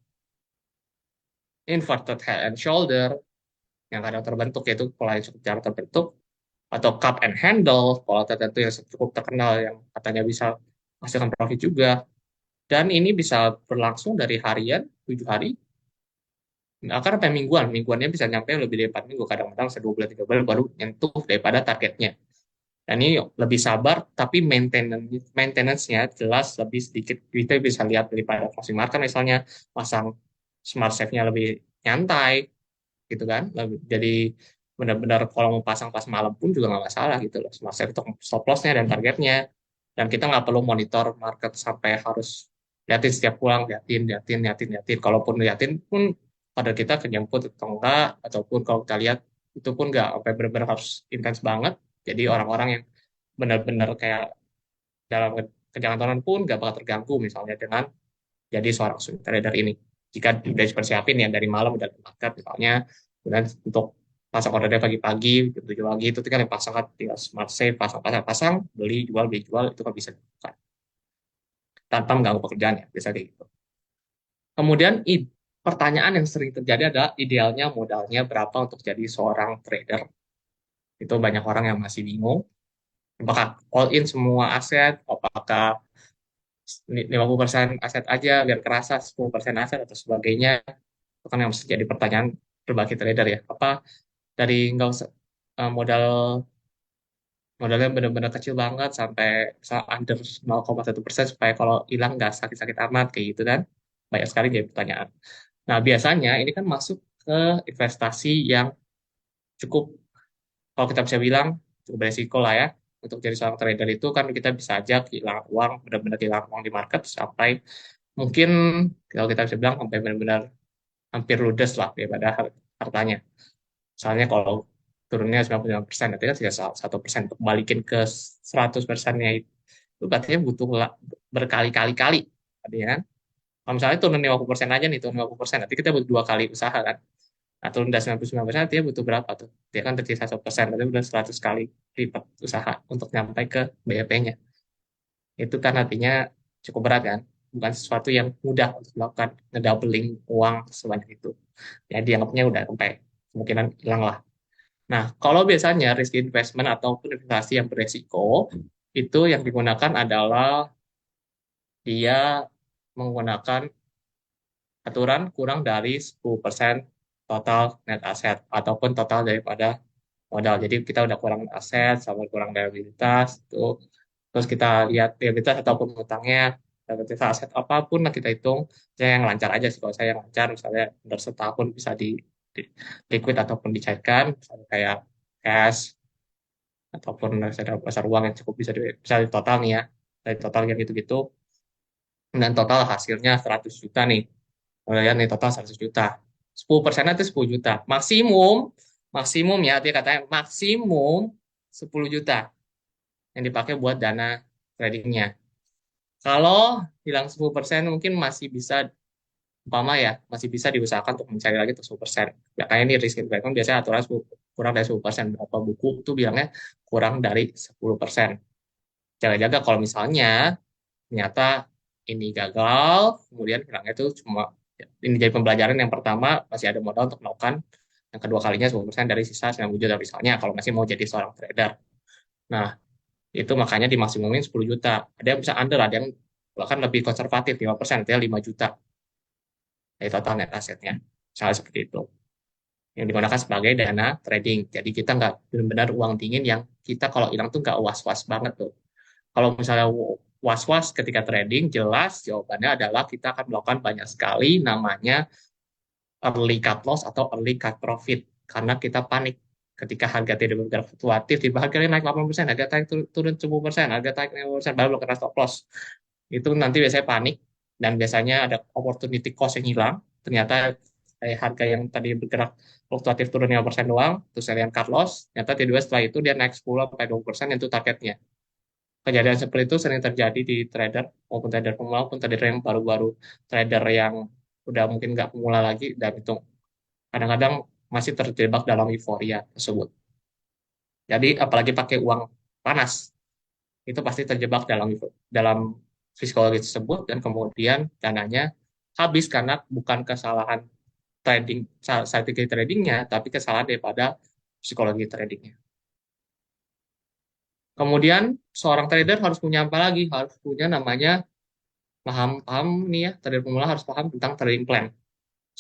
inverted head and shoulder yang kadang terbentuk yaitu pola yang cukup jarang terbentuk atau cup and handle pola tertentu yang cukup terkenal yang katanya bisa menghasilkan profit juga. Dan ini bisa berlangsung dari harian, 7 hari, akan sampai mingguan. Mingguannya bisa nyampe lebih dari 4 minggu. Kadang-kadang 2 bulan, 3 bulan baru nyentuh daripada targetnya. Dan ini lebih sabar, tapi maintenance-nya jelas lebih sedikit. Kita bisa lihat daripada closing market misalnya, pasang smart save-nya lebih nyantai, gitu kan. Jadi benar-benar kalau mau pasang pas malam pun juga nggak masalah gitu loh. Smart save untuk stop loss-nya dan targetnya. Dan kita nggak perlu monitor market sampai harus liatin setiap pulang, liatin, liatin, liatin, liatin. Kalaupun liatin pun pada kita kejemput atau enggak, ataupun kalau kita lihat itu pun nggak sampai benar-benar harus intens banget. Jadi orang-orang yang benar-benar kayak dalam kejangan pun nggak bakal terganggu misalnya dengan jadi seorang swing trader ini. Jika udah dipersiapin ya dari malam udah ada market misalnya, kemudian untuk pasang ordernya pagi-pagi, jam 7 pagi itu kan yang pasang kan tinggal smart save, pasang, pasang, pasang, beli, jual, itu kan bisa dilakukan. Tanpa mengganggu pekerjaan ya, bisa kayak gitu. Kemudian pertanyaan yang sering terjadi adalah idealnya modalnya berapa untuk jadi seorang trader. Itu banyak orang yang masih bingung. Apakah all in semua aset, apakah 50% aset aja biar kerasa, 10% aset atau sebagainya. Itu kan yang mesti jadi pertanyaan berbagai trader ya. Apa dari nggak usah modal modalnya benar-benar kecil banget sampai misal under 0,1% supaya kalau hilang nggak sakit-sakit amat kayak gitu kan. Banyak sekali jadi pertanyaan. Nah, biasanya ini kan masuk ke investasi yang cukup, kalau kita bisa bilang, cukup beresiko lah ya. Untuk jadi seorang trader itu kan kita bisa aja kehilangan uang, benar-benar kehilangan uang di market sampai mungkin kalau kita bisa bilang sampai benar-benar hampir ludes lah daripada hartanya. Misalnya kalau turunnya 95%, nanti kan tinggal 1% untuk balikin ke 100%-nya itu katanya butuh berkali-kali-kali. Tadi kan. Kalau misalnya turun 50% aja nih, turun 50%, nanti kita butuh 2 kali usaha kan. Nah, turun dari 99%, dia butuh berapa tuh? Dia kan tercisa 1%, berarti udah 100 kali lipat usaha untuk nyampe ke BEP-nya. Itu kan artinya cukup berat kan? Bukan sesuatu yang mudah untuk dilakukan, ngedoubling uang sebanyak itu. Ya, dianggapnya udah sampai kemungkinan hilang lah. Nah, kalau biasanya risk investment ataupun investasi yang beresiko, itu yang digunakan adalah dia menggunakan aturan kurang dari 10% total net asset ataupun total daripada modal. Jadi kita udah kurang aset sama kurang liabilitas, tuh. Terus kita lihat liabilitas ataupun utangnya, liabilitas aset apapun lah kita hitung. Saya yang lancar aja sih, kalau saya yang lancar, misalnya dalam setahun bisa di liquid ataupun dicairkan, misalnya kayak cash, ataupun ada pasar uang yang cukup bisa di total nih ya, dari total yang gitu-gitu, dan total hasilnya 100 juta nih. Kalau lihat nih total 100 juta. 10% itu 10 juta. Maksimum, maksimum ya, dia katanya maksimum 10 juta yang dipakai buat dana tradingnya. Kalau hilang 10% mungkin masih bisa, umpama ya, masih bisa diusahakan untuk mencari lagi untuk 10%. Ya, kayak ini risk investment biasanya aturan kurang dari 10%. Berapa buku itu bilangnya kurang dari 10%. Jaga-jaga kalau misalnya ternyata ini gagal, kemudian hilangnya itu cuma, ini jadi pembelajaran yang pertama, masih ada modal untuk melakukan yang kedua kalinya 10% dari sisa 90 juta misalnya, kalau masih mau jadi seorang trader. Nah, itu makanya dimaksimumin 10 juta. Ada yang bisa under, ada yang bahkan lebih konservatif, 5%, artinya 5 juta dari total net asetnya. Misalnya seperti itu. Yang digunakan sebagai dana trading. Jadi kita nggak benar-benar uang dingin yang kita kalau hilang tuh nggak was-was banget tuh. Kalau misalnya was-was ketika trading, jelas jawabannya adalah kita akan melakukan banyak sekali namanya early cut loss atau early cut profit. Karena kita panik ketika harga tidak bergerak fluktuatif, tiba harga naik 80%, harga naik turun 10%, harga naik 50%, baru kena stop loss. Itu nanti biasanya panik, dan biasanya ada opportunity cost yang hilang. Ternyata harga yang tadi bergerak fluktuatif turun 5% doang, terus saya cut loss, ternyata tiba-tiba setelah itu dia naik 10-20%, itu targetnya. Kejadian seperti itu sering terjadi di trader maupun trader pemula maupun trader yang baru-baru, trader yang udah mungkin nggak pemula lagi, dan itu kadang-kadang masih terjebak dalam euforia tersebut. Jadi apalagi pakai uang panas, itu pasti terjebak dalam psikologi tersebut, dan kemudian dananya habis karena bukan kesalahan trading, strategi tradingnya, tapi kesalahan daripada psikologi tradingnya. Kemudian seorang trader harus punya apa lagi? Harus punya namanya paham nih ya, trader pemula harus paham tentang trading plan.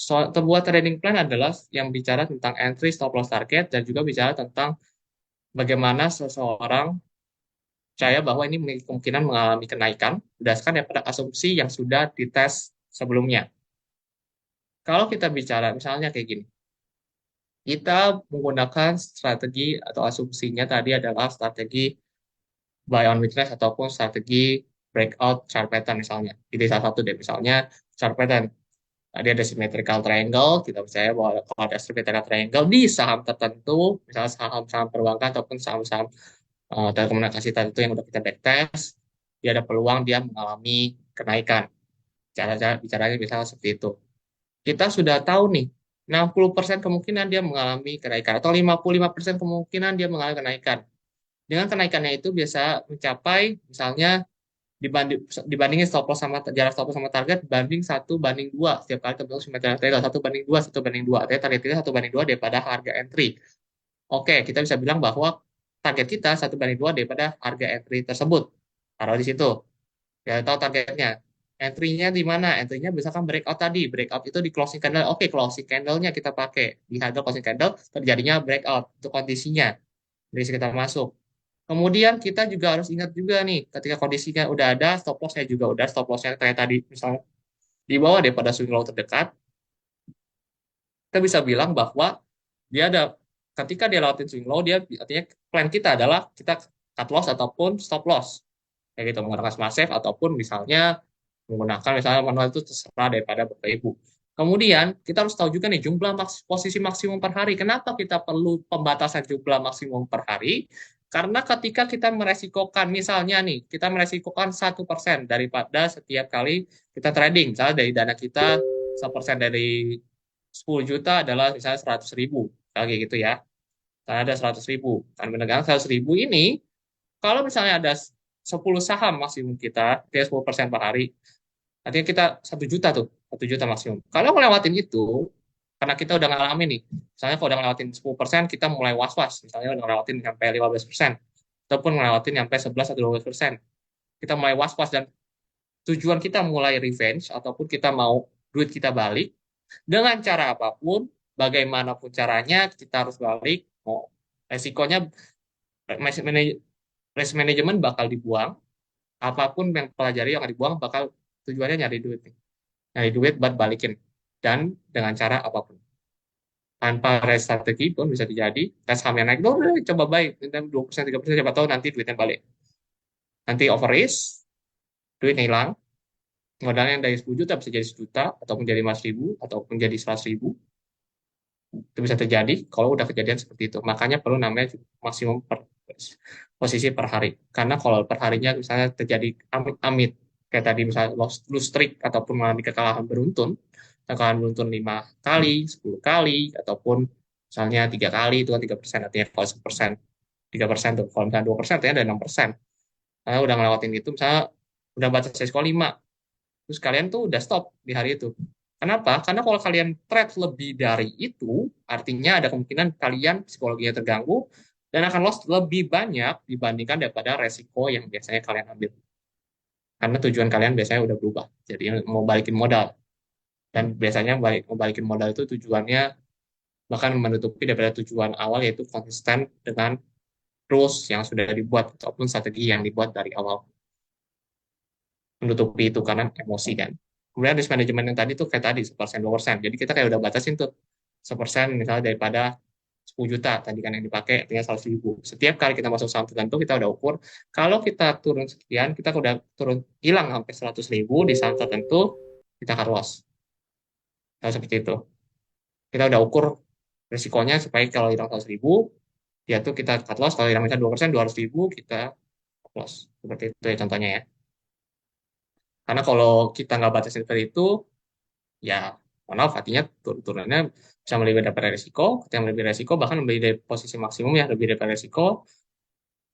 Sebuah trading plan adalah yang bicara tentang entry, stop loss target, dan juga bicara tentang bagaimana seseorang percaya bahwa ini memiliki kemungkinan mengalami kenaikan berdasarkan daripada asumsi yang sudah dites sebelumnya. Kalau kita bicara misalnya kayak gini, kita menggunakan strategi atau asumsinya tadi adalah strategi buy on weakness ataupun strategi breakout chart pattern misalnya. Jadi salah satu deh misalnya chart pattern. Tadi ada symmetrical triangle, kita percaya bahwa kalau ada symmetrical triangle di saham tertentu, misalnya saham-saham perbankan ataupun saham-saham telekomunikasi tertentu yang udah kita backtest, dia ada peluang dia mengalami kenaikan. Cara-cara bicaranya misalnya seperti itu. Kita sudah tahu nih, 60% kemungkinan dia mengalami kenaikan atau 55% kemungkinan dia mengalami kenaikan. Dengan kenaikannya itu biasa mencapai misalnya dibandingin stop loss sama jarak stop loss sama target banding 1:2 setiap kali terbentuk simetri triangle 1:2 1:2 artinya target kita 1:2 daripada harga entry. Oke, kita bisa bilang bahwa target kita 1:2 daripada harga entry tersebut. Taruh di situ. Ya tahu targetnya. Entry-nya di mana? Entry-nya misalkan breakout tadi. Breakout itu di closing candle. Oke, closing candle-nya kita pakai. Di harga closing candle terjadinya breakout. Itu kondisinya. Jadi kita masuk. Kemudian kita juga harus ingat juga nih, ketika kondisinya udah ada, stop loss-nya juga udah, stop loss-nya kayak tadi, misalnya di bawah daripada swing low terdekat, kita bisa bilang bahwa dia ada, ketika dia lewatin swing low, dia artinya plan kita adalah kita cut loss ataupun stop loss. Kayak gitu, menggunakan smart save ataupun misalnya menggunakan misalnya manual itu terserah daripada Bapak Ibu. Kemudian kita harus tahu juga nih jumlah posisi maksimum per hari. Kenapa kita perlu pembatasan jumlah maksimum per hari? Karena ketika kita meresikokan, misalnya nih, kita meresikokan 1% daripada setiap kali kita trading. Misalnya dari dana kita 1% dari 10 juta adalah misalnya 100.000. Kayak gitu ya. Misalnya ada 100.000. Kan menegang 100.000 ini, kalau misalnya ada 10 saham maksimum kita, dia 10% per hari, artinya kita 1 juta tuh, 1 juta maksimum. Kalau ngelewatin itu, karena kita udah ngalamin nih, misalnya kalau udah ngelewatin 10%, kita mulai was-was. Misalnya udah ngelewatin sampai 15%, ataupun ngelewatin sampai 11 atau 12%. Kita mulai was-was dan tujuan kita mulai revenge, ataupun kita mau duit kita balik, dengan cara apapun, bagaimanapun caranya, kita harus balik. Oh, resikonya, risk management bakal dibuang, apapun yang pelajari yang dibuang bakal tujuannya nyari duit nih. Nyari duit buat balikin. Dan dengan cara apapun. Tanpa strategi pun bisa terjadi. Tes saham yang naik, udah coba baik. 2%, 3%, siapa tahu nanti duitnya balik. Nanti over risk, duitnya hilang. Modalnya dari 10 juta bisa jadi 1 juta, ataupun jadi 5.000, ataupun jadi 100.000. Itu bisa terjadi kalau udah kejadian seperti itu. Makanya perlu namanya maksimum posisi per hari. Karena kalau per harinya misalnya terjadi amit-amit, kayak tadi misalnya lose streak ataupun mengalami kekalahan beruntun 5 kali, 10 kali, ataupun misalnya 3 kali, itu kan 3%, artinya kalau 1%, 3% tuh, kalau misalnya 2%, artinya ada 6%. Karena udah ngelewatin itu, misalnya udah baca resiko 5, terus kalian tuh udah stop di hari itu. Kenapa? Karena kalau kalian trade lebih dari itu, artinya ada kemungkinan kalian psikologinya terganggu dan akan loss lebih banyak dibandingkan daripada resiko yang biasanya kalian ambil. Karena tujuan kalian biasanya udah berubah. Jadi mau balikin modal. Dan biasanya mau balikin modal itu tujuannya bahkan menutupi daripada tujuan awal yaitu konsisten dengan rules yang sudah dibuat ataupun strategi yang dibuat dari awal. Menutupi itu karena emosi kan. Kemudian risk management yang tadi tuh kayak tadi 1%, 2%. Jadi kita kayak udah batasin tuh 1% misalnya daripada 10 juta tadi kan yang dipakai artinya 100.000. Setiap kali kita masuk saham tertentu kita udah ukur kalau kita turun sekian kita udah turun hilang sampai 100.000 di saham tertentu kita akan loss. Nah, seperti itu. Kita udah ukur risikonya supaya kalau hilang 100.000 ya tuh kita cut loss, kalau hilang misalnya 2%, 200.000 kita cut loss. Seperti itu ya contohnya ya. Karena kalau kita nggak batasin seperti itu, ya mohon maaf artinya turunannya bisa melebihi daripada resiko, ketika melebihi resiko bahkan melebihi dari posisi maksimum ya, lebih daripada resiko,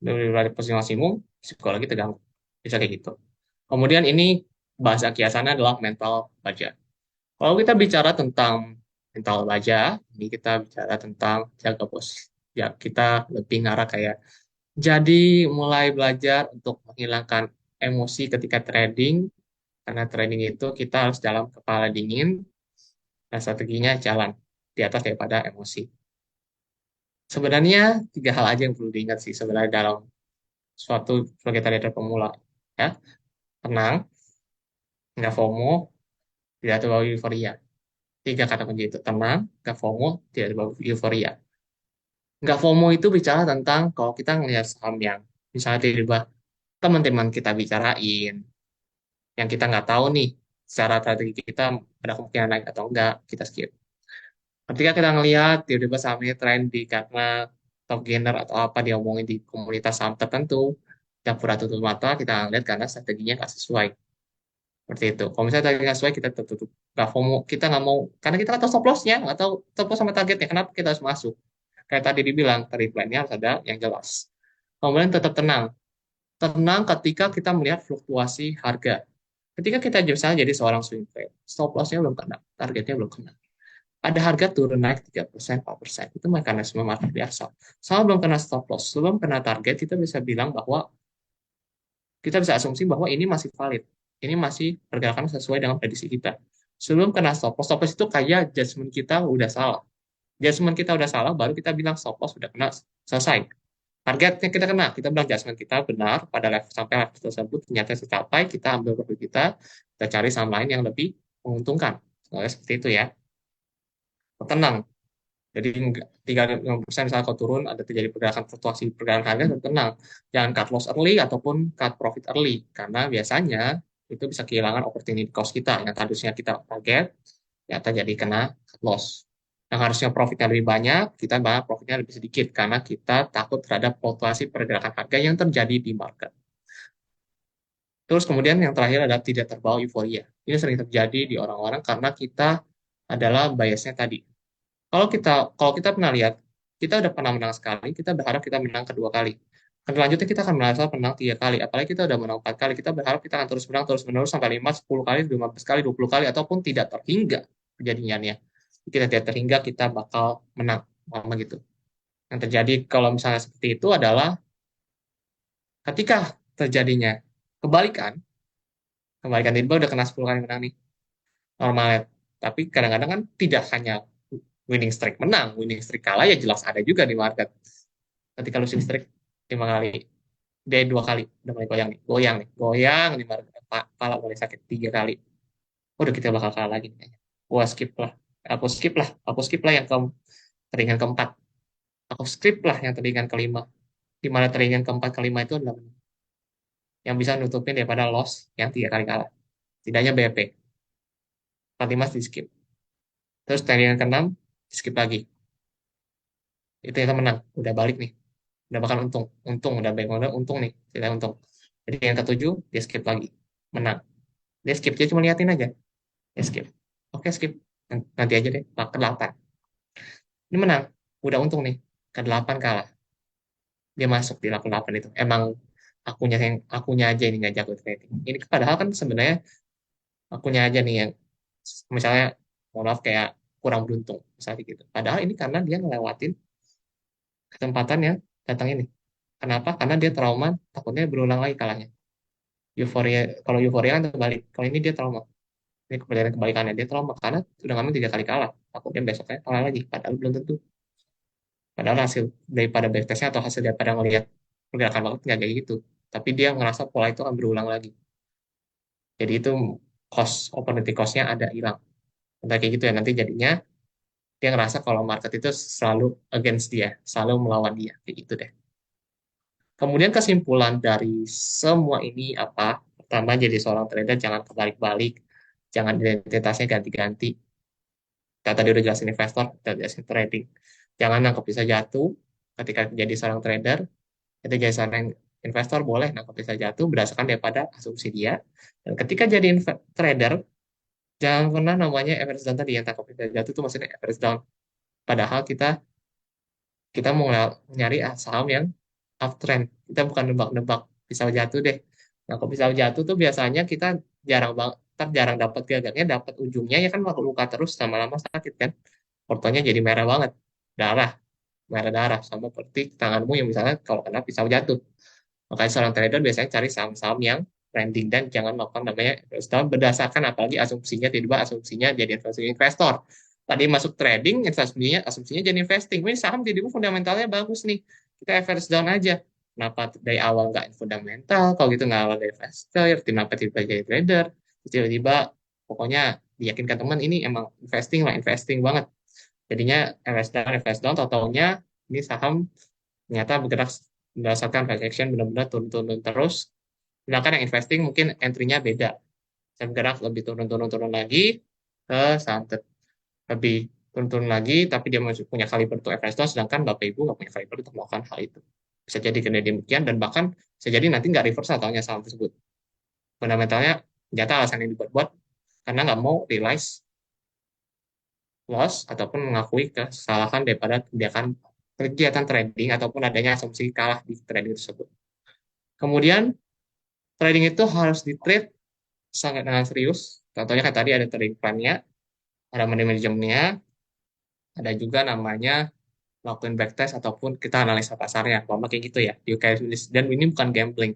lebih dari posisi maksimum, resiko lagi terganggu. Bisa kayak gitu. Kemudian ini bahasa kiasannya adalah mental baja. Kalau kita bicara tentang mental baja, ini kita bicara tentang jaga bos. Ya, kita lebih ngarah kayak jadi mulai belajar untuk menghilangkan emosi ketika trading Karena trading itu kita harus dalam kepala dingin dan strateginya jalan di atas daripada emosi. Sebenarnya tiga hal aja yang perlu diingat sih sebenarnya dalam suatu sebagai trader pemula. Ya, tenang, nggak FOMO, tidak terbawa euforia. Tiga kata kunci itu, tenang, nggak FOMO, tidak terbawa euforia. Nggak FOMO itu bicara tentang kalau kita ngelihat saham yang misalnya tiba-tiba teman-teman kita bicarain, yang kita nggak tahu nih secara strategi kita ada kemungkinan naik atau enggak, kita skip. Ketika kita ngelihat tiba-tiba sahamnya trendy karena top gainer atau apa diomongin di komunitas saham tertentu, kita pura tutup mata, kita lihat karena strateginya nggak sesuai. Seperti itu. Kalau misalnya tadi nggak sesuai, kita tertutup. Nggak FOMO, kita nggak mau, karena kita nggak tahu stop loss-nya, nggak tahu stop loss sama targetnya, kenapa kita harus masuk. Kayak tadi dibilang, tadi plan-nya harus ada yang jelas. Kemudian tetap tenang. Tenang ketika kita melihat fluktuasi harga. Ketika kita misalnya jadi seorang swing trade, stop loss-nya belum kena, targetnya belum kena. Ada harga turun naik 3%, 4%. Itu mekanisme market biasa. Sama belum kena stop loss, sebelum kena target, kita bisa bilang bahwa kita bisa asumsi bahwa ini masih valid. Ini masih pergerakan sesuai dengan prediksi kita. Sebelum kena stop loss itu kayak judgement kita udah salah. Judgement kita udah salah, baru kita bilang stop loss udah kena, selesai. Targetnya kita kena, kita bilang judgement kita benar pada level sampai level tersebut ternyata tercapai, kita ambil profit kita cari saham lain yang lebih menguntungkan. Seperti itu ya. Tenang, jadi 35% misalnya kalau turun, ada terjadi pergerakan fluktuasi pergerakan harga, tenang. Jangan cut loss early ataupun cut profit early. Karena biasanya itu bisa kehilangan opportunity cost kita. Yang harusnya kita target, ya terjadi kena cut loss. Yang harusnya profitnya lebih banyak, kita bahas profitnya lebih sedikit. Karena kita takut terhadap fluktuasi pergerakan harga yang terjadi di market. Terus kemudian yang terakhir adalah tidak terbawa euforia. Ini sering terjadi di orang-orang karena kita adalah biasnya tadi. Kalau kita pernah lihat, kita udah pernah menang sekali, kita berharap kita menang kedua kali. Selanjutnya kita akan merasa menang tiga kali. Apalagi kita udah menang empat kali, kita berharap kita akan terus menang terus menerus sampai 5, 10 kali, 15 kali, 20 kali, ataupun tidak terhingga kejadiannya. Kita tidak terhingga kita bakal menang. Sama gitu. Yang terjadi kalau misalnya seperti itu adalah ketika terjadinya kebalikan, kebalikan tiba udah kena 10 kali menang nih, normalnya. Tapi kadang-kadang kan tidak hanya winning streak menang, winning streak kalah ya jelas ada juga di market. Ketika losing streak 5 kali, dia 2 kali udah mulai goyang di market, kepala mulai sakit 3 kali, udah kita bakal kalah lagi kayaknya. Gua skip lah, aku skip lah yang ke teringan keempat, aku skip lah yang teringan kelima, di mana teringan keempat kelima itu adalah yang bisa nutupin daripada loss yang 3 kali kalah, tidaknya BP 45 di skip, terus teringan keenam di skip lagi, itu kita menang, udah balik nih, udah bakal untung, udah baik modal untung nih, tidak untung. Jadi yang ketujuh dia skip lagi, menang. Dia skip, dia cuma liatin aja, dia skip, oke skip, nanti aja deh, ke 8 ini menang, udah untung nih, ke 8 kalah, dia masuk di 8 itu. Emang akunya aja ini nggak jago trading ini, padahal kan sebenarnya akunya aja nih yang misalnya mohon maaf kayak kurang beruntung misalnya gitu, padahal ini karena dia ngelewatin kesempatan yang datang ini. Kenapa? Karena dia trauma, takutnya berulang lagi kalahnya. Euforia, kalau euforia kan terbalik. Kalau ini dia trauma. Ini kebalikannya, dia trauma karena sudah ngamen 3 kali kalah. Takutnya besoknya kalah lagi. Padahal belum tentu. Padahal hasil daripada backtestnya atau hasil daripada ngelihat pergerakan market nggak kayak gitu. Tapi dia ngerasa pola itu akan berulang lagi. Jadi itu opportunity cost-nya ada hilang. Entah kayak gitu ya, nanti jadinya dia ngerasa kalau market itu selalu against dia, selalu melawan dia. Kayak gitu deh. Kemudian kesimpulan dari semua ini apa? Pertama, jadi seorang trader jangan kebalik-balik, jangan identitasnya ganti-ganti. Kita tadi udah jelasin investor, kita jelasin trading. Jangan nangkep bisa jatuh ketika jadi seorang trader. Ketika jadi seorang investor boleh nangkep bisa jatuh berdasarkan daripada asumsi dia. Dan ketika jadi trader, jangan pernah namanya average down tadi yang tangkap bisa jatuh itu maksudnya average down. Padahal kita kita mau nyari saham yang uptrend. Kita bukan nebak-nebak pisau jatuh deh. Nah, kalau pisau jatuh tuh biasanya kita jarang banget, jarang dapat gagangnya, dapat ujungnya ya kan bakal luka terus lama-lama sakit kan. Fotonya jadi merah banget, darah, merah darah sama seperti tanganmu yang misalnya kalau kena pisau jatuh. Makanya seorang trader biasanya cari saham-saham yang trending dan jangan melakukan namanya investor berdasarkan apalagi asumsinya tiba-tiba asumsinya jadi investor. Tadi masuk trading, asumsinya jadi investing. Ini saham tiba-tiba fundamentalnya bagus nih. Kita average down aja. Kenapa dari awal nggak fundamental? Kalau gitu nggak awal dari investor, kenapa tiba-tiba jadi trader? Terus tiba-tiba pokoknya diyakinkan teman ini emang investing lah, investing banget. Jadinya invest down, totalnya ini saham ternyata bergerak berdasarkan price action benar-benar turun-turun terus. Sedangkan yang investing mungkin entry-nya beda. Saya bergerak lebih turun-turun-turun lagi ke saham lebih turun-turun lagi, tapi dia masih punya kaliber untuk investor, sedangkan Bapak Ibu nggak punya kaliber untuk melakukan hal itu. Bisa jadi kena demikian, dan bahkan bisa jadi nanti nggak reversal tahunnya saham tersebut. Fundamentalnya, ternyata alasan yang dibuat-buat karena nggak mau realize loss ataupun mengakui kesalahan daripada kegiatan trading ataupun adanya asumsi kalah di trading tersebut. Kemudian, trading itu harus di-trade sangat dengan serius. Contohnya kan tadi ada trading plan-nya, ada money management-nya, ada juga namanya lakuin backtest ataupun kita analisa pasarnya, umpama kayak gitu ya. Dan ini bukan gambling.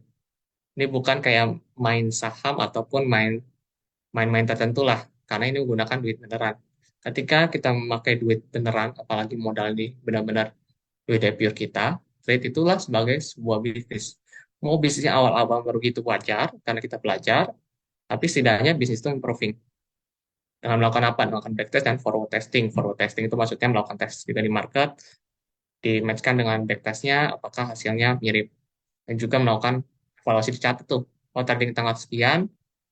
Ini bukan kayak main saham ataupun main-main tertentu lah, karena ini menggunakan duit beneran. Ketika kita memakai duit beneran, apalagi modal ini benar-benar duit dari pure kita, trade itulah sebagai sebuah bisnis. Mau bisnisnya awal-awal merugi itu wajar, karena kita belajar, tapi setidaknya bisnis itu improving. Dengan melakukan apa? Melakukan backtest dan forward testing. Forward testing itu maksudnya melakukan tes juga di market, di-matchkan dengan backtestnya, apakah hasilnya mirip. Dan juga melakukan evaluasi dicatat tuh. Oh, target tanggal sekian,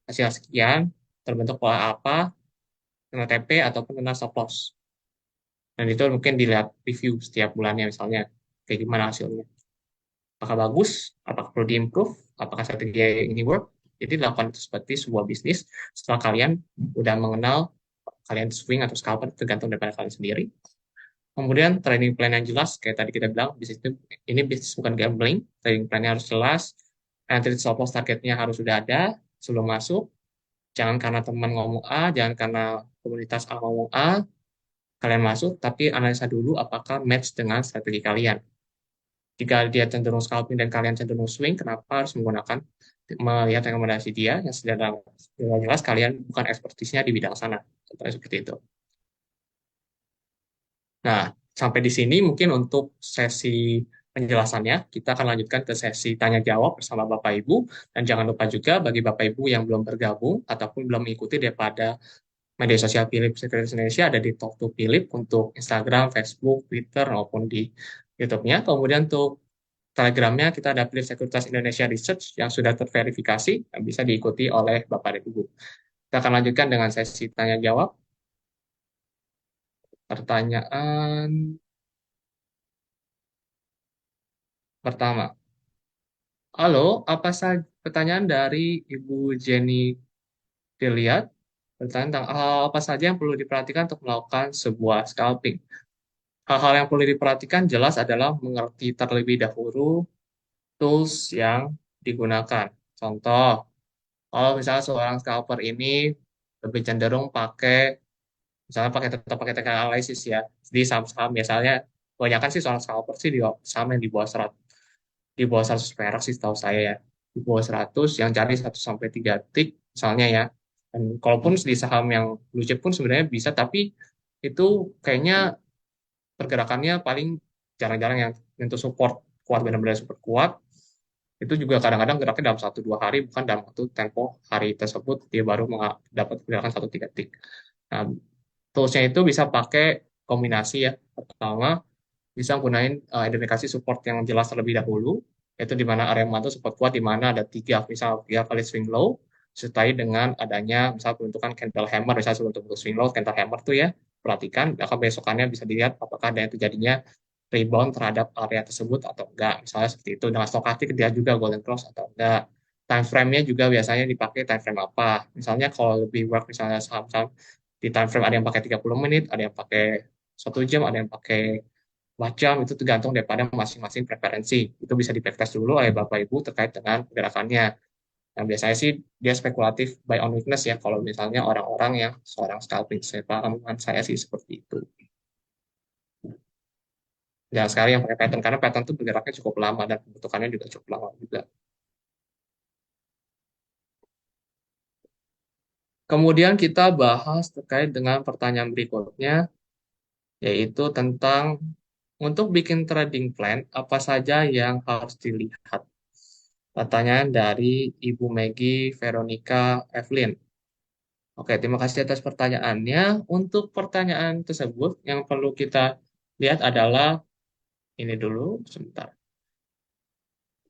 hasil sekian, terbentuk pola apa, kena TP ataupun kena stop loss. Dan itu mungkin dilihat review setiap bulannya misalnya, kayak gimana hasilnya. Apakah bagus, apakah perlu diimprove, apakah strategi ini work. Jadi lakukan itu seperti sebuah bisnis setelah kalian udah mengenal kalian swing atau scalper tergantung daripada kalian sendiri. Kemudian trading plan yang jelas, kayak tadi kita bilang, bisnis itu ini bisnis bukan gambling, trading plannya harus jelas, entry stop loss targetnya harus sudah ada sebelum masuk. Jangan karena teman ngomong A, jangan karena komunitas A ngomong A, kalian masuk, tapi analisa dulu apakah match dengan strategi kalian. Jika dia cenderung scalping dan kalian cenderung swing, kenapa harus menggunakan melihat rekomendasi dia yang secara jelas kalian bukan ekspertisnya di bidang sana. Contohnya seperti itu. Nah, sampai di sini mungkin untuk sesi penjelasannya, kita akan lanjutkan ke sesi tanya jawab bersama Bapak Ibu. Dan jangan lupa juga bagi Bapak Ibu yang belum bergabung ataupun belum mengikuti daripada media sosial Philip Securities Indonesia ada di Talk to Philip untuk Instagram, Facebook, Twitter, maupun di YouTube-nya. Kemudian untuk Telegramnya kita ada Philip Securities Indonesia Research yang sudah terverifikasi dan bisa diikuti oleh Bapak dan Ibu. Kita akan lanjutkan dengan sesi tanya jawab. Pertanyaan pertama. Halo, apa saja pertanyaan dari Ibu Jenny dilihat? Pertanyaan tentang hal apa saja yang perlu diperhatikan untuk melakukan sebuah scalping. Hal-hal yang perlu diperhatikan jelas adalah mengerti terlebih dahulu tools yang digunakan. Contoh, kalau misalnya seorang scalper ini lebih cenderung misalnya tetap pakai technical analysis ya, di saham-saham misalnya, kebanyakan sih seorang scalper sih di saham yang di bawah 100 perak sih setahu saya ya. Di bawah 100 yang cari 1 sampai 3 tick misalnya ya. Dan kalaupun di saham yang blue chip pun sebenarnya bisa, tapi itu kayaknya pergerakannya paling jarang-jarang yang untuk support kuat, benar-benar support kuat. Itu juga kadang-kadang geraknya dalam 1 2 hari, bukan dalam waktu tempo hari tersebut dia baru dapat pergerakan 1 3 tick. Nah, toolsnya itu bisa pakai kombinasi ya. Pertama, bisa gunain identifikasi support yang jelas terlebih dahulu, yaitu di mana area mantul support kuat, di mana ada misal 3 kali swing low, disertai dengan adanya misal pembentukan candle hammer, misal sebelum bentuk swing low, candle hammer tuh ya, perhatikan, maka besokannya bisa dilihat apakah ada yang terjadinya rebound terhadap area tersebut atau enggak, misalnya seperti itu. Dengan stokastik dia juga golden cross atau enggak. Time frame-nya juga biasanya dipakai time frame apa. Misalnya kalau lebih work misalnya saham-saham di time frame ada yang pakai 30 menit, ada yang pakai 1 jam, ada yang pakai 4 jam, itu tergantung daripada masing-masing preferensi. Itu bisa di backtest dulu oleh Bapak Ibu terkait dengan pergerakannya. Yang biasanya sih dia spekulatif buy on weakness ya, kalau misalnya orang-orang yang seorang scalping. Saya paham, saya sih seperti itu. Jangan sekali yang pakai pattern, karena pattern itu bergeraknya cukup lama dan pembentukannya juga cukup lama juga. Kemudian kita bahas terkait dengan pertanyaan berikutnya, yaitu tentang untuk bikin trading plan, apa saja yang harus dilihat. Pertanyaan dari Ibu Maggie Veronica Evelyn. Oke, terima kasih atas pertanyaannya. Untuk pertanyaan tersebut, yang perlu kita lihat adalah ini dulu, sebentar.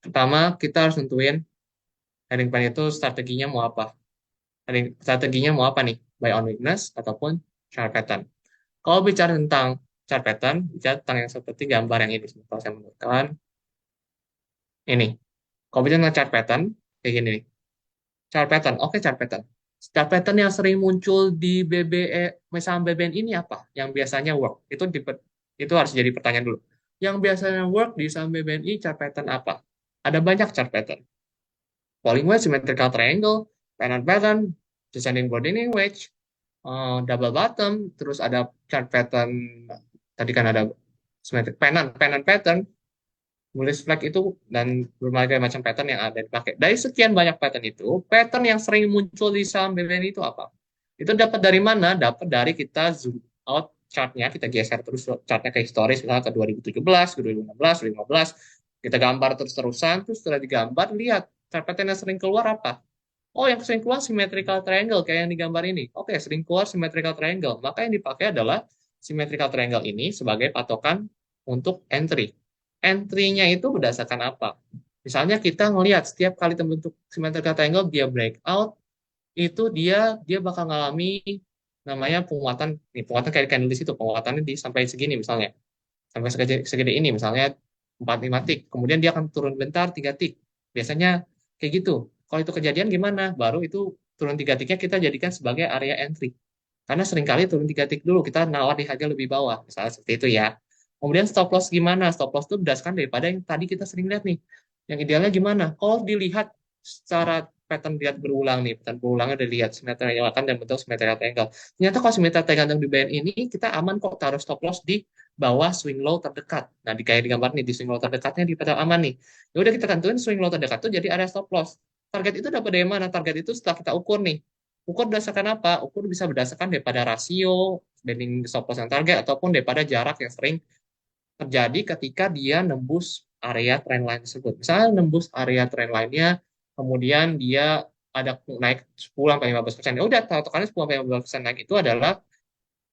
Pertama, kita harus nentuin trading plan itu strateginya mau apa. Strateginya mau apa nih? Buy on weakness ataupun chart pattern. Kalau bicara tentang chart pattern, bicara tentang yang seperti gambar yang ini. Sebentar saya menunjukkan. Ini. Kalau bicara tentang chart pattern, kayak gini nih. Chart pattern, oke chart pattern. Chart pattern yang sering muncul di BBE, saham BBN ini apa? Yang biasanya work. Itu harus jadi pertanyaan dulu. Yang biasanya work di saham BBNI chart pattern apa? Ada banyak chart pattern. Falling wedge, symmetrical triangle, pennant pattern, descending broadening wedge, double bottom, terus ada chart pattern, tadi kan ada symmetric pennant pattern, nulis flag itu, dan berbagai macam pattern yang ada dipakai. Dari sekian banyak pattern itu, pattern yang sering muncul di saham BBN itu apa? Itu dapat dari mana? Dapat dari kita zoom out chartnya, kita geser terus chartnya ke historis, misalnya ke 2017, ke 2016, 2015, kita gambar terus-terusan, terus setelah digambar, lihat chart pattern yang sering keluar apa? Oh, yang sering keluar symmetrical triangle kayak yang digambar ini. Oke, sering keluar symmetrical triangle. Maka yang dipakai adalah symmetrical triangle ini sebagai patokan untuk entry. Entry-nya itu berdasarkan apa? Misalnya kita ngelihat setiap kali terbentuk symmetrical triangle dia breakout, itu dia bakal ngalami namanya penguatan. Nih, penguatan kayak candle di situ, penguatannya di sampai segini misalnya. Sampai segede, segede ini misalnya 4-5 tik. Kemudian dia akan turun bentar 3 tik. Biasanya kayak gitu. Kalau itu kejadian gimana? Baru itu turun 3 tiknya kita jadikan sebagai area entry. Karena seringkali turun 3 tik dulu, kita nawar di harga lebih bawah. Misalnya seperti itu ya. Kemudian stop loss gimana? Stop loss itu berdasarkan daripada yang tadi kita sering lihat nih. Yang idealnya gimana? Kalau dilihat secara pattern lihat berulang nih, pattern berulangnya dilihat simetri akan dan bentuk simetri triangle. Ternyata kalau simetri triangle di BN ini kita aman kok taruh stop loss di bawah swing low terdekat. Nah, di kayak di gambar nih, di swing low terdekatnya di pattern aman nih. Ya udah kita tentuin swing low terdekat tuh jadi area stop loss. Target itu dapat dari mana? Target itu setelah kita ukur nih. Ukur berdasarkan apa? Ukur bisa berdasarkan daripada rasio banding stop loss yang target ataupun daripada jarak yang sering terjadi ketika dia nembus area trendline tersebut. Misalnya nembus area trendline-nya, kemudian dia ada naik 10 sampai 15%. Ya udah, patokannya 10 sampai 15% naik itu adalah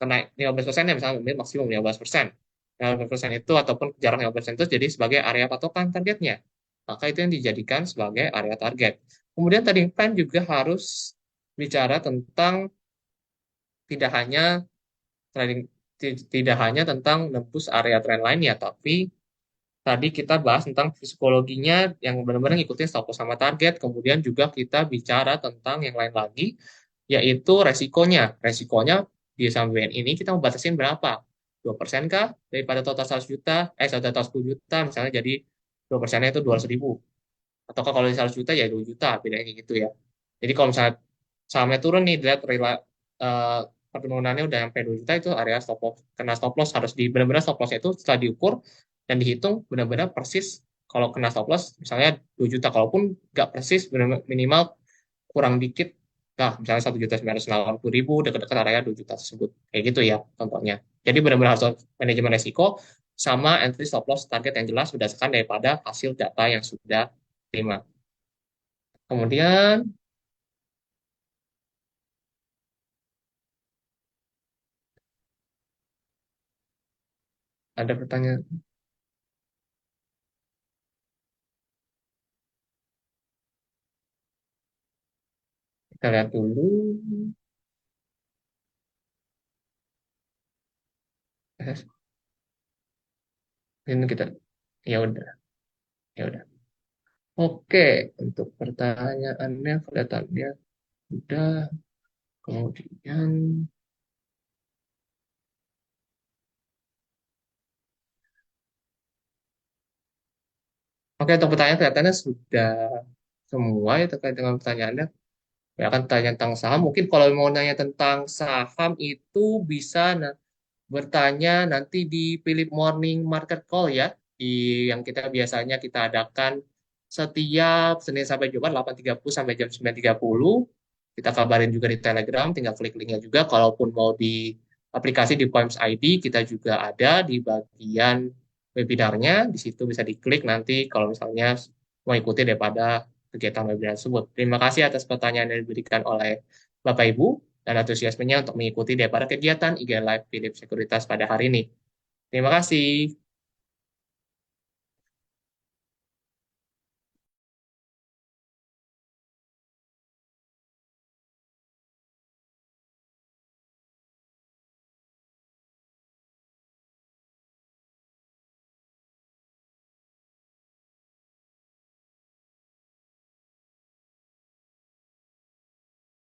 naik 15% ya, misalnya maksimum 15%. 15% itu ataupun jarak 15% itu jadi sebagai area patokan targetnya. Maka itu yang dijadikan sebagai area target. Kemudian tadi plan juga harus bicara tentang tidak hanya trading tidak hanya tentang nembus area trend lainnya, tapi tadi kita bahas tentang psikologinya yang benar-benar ngikutin stop loss sama target. Kemudian juga kita bicara tentang yang lain lagi, yaitu resikonya. Resikonya di saham BN ini kita mau batasin berapa? 2% kah daripada total 100 juta? Total 10 juta, misalnya jadi 2%-nya itu 200 ribu. Ataukah kalau di 100 juta ya 2 juta, bedanya kayak gitu ya. Jadi kalau misalnya sahamnya turun nih, dilihat eh, pertumbuhannya udah sampai 2 juta, itu area stop loss. Kena stop loss harus di benar-benar stop loss itu setelah diukur dan dihitung benar-benar persis kalau kena stop loss misalnya 2 juta. Kalaupun nggak persis, minimal kurang dikit, nah misalnya 1.980.000 dekat-dekat area 2 juta tersebut. Kayak gitu ya contohnya. Jadi benar-benar harus manajemen resiko sama entry stop loss target yang jelas berdasarkan daripada hasil data yang sudah terima. Kemudian ada pertanyaan, kita lihat dulu. Ini kita, ya udah, ya udah. Oke, untuk pertanyaannya kelihatannya udah. Kemudian, oke, untuk pertanyaan kelihatannya sudah semua ya terkait dengan pertanyaannya. Ya kan tanya tentang saham. Mungkin kalau mau nanya tentang saham itu bisa bertanya nanti di Philip Morning Market Call ya, di yang kita biasanya kita adakan setiap Senin sampai Jumat 8.30 sampai jam 9.30. Kita kabarin juga di Telegram, tinggal klik linknya juga. Kalaupun mau di aplikasi di Poems ID, kita juga ada di bagian webinarnya. Di situ bisa diklik nanti kalau misalnya mau ikuti daripada kegiatan webinar tersebut. Terima kasih atas pertanyaan yang diberikan oleh Bapak Ibu dan antusiasmenya untuk mengikuti daripada kegiatan IG Live Philips Sekuritas pada hari ini. Terima kasih.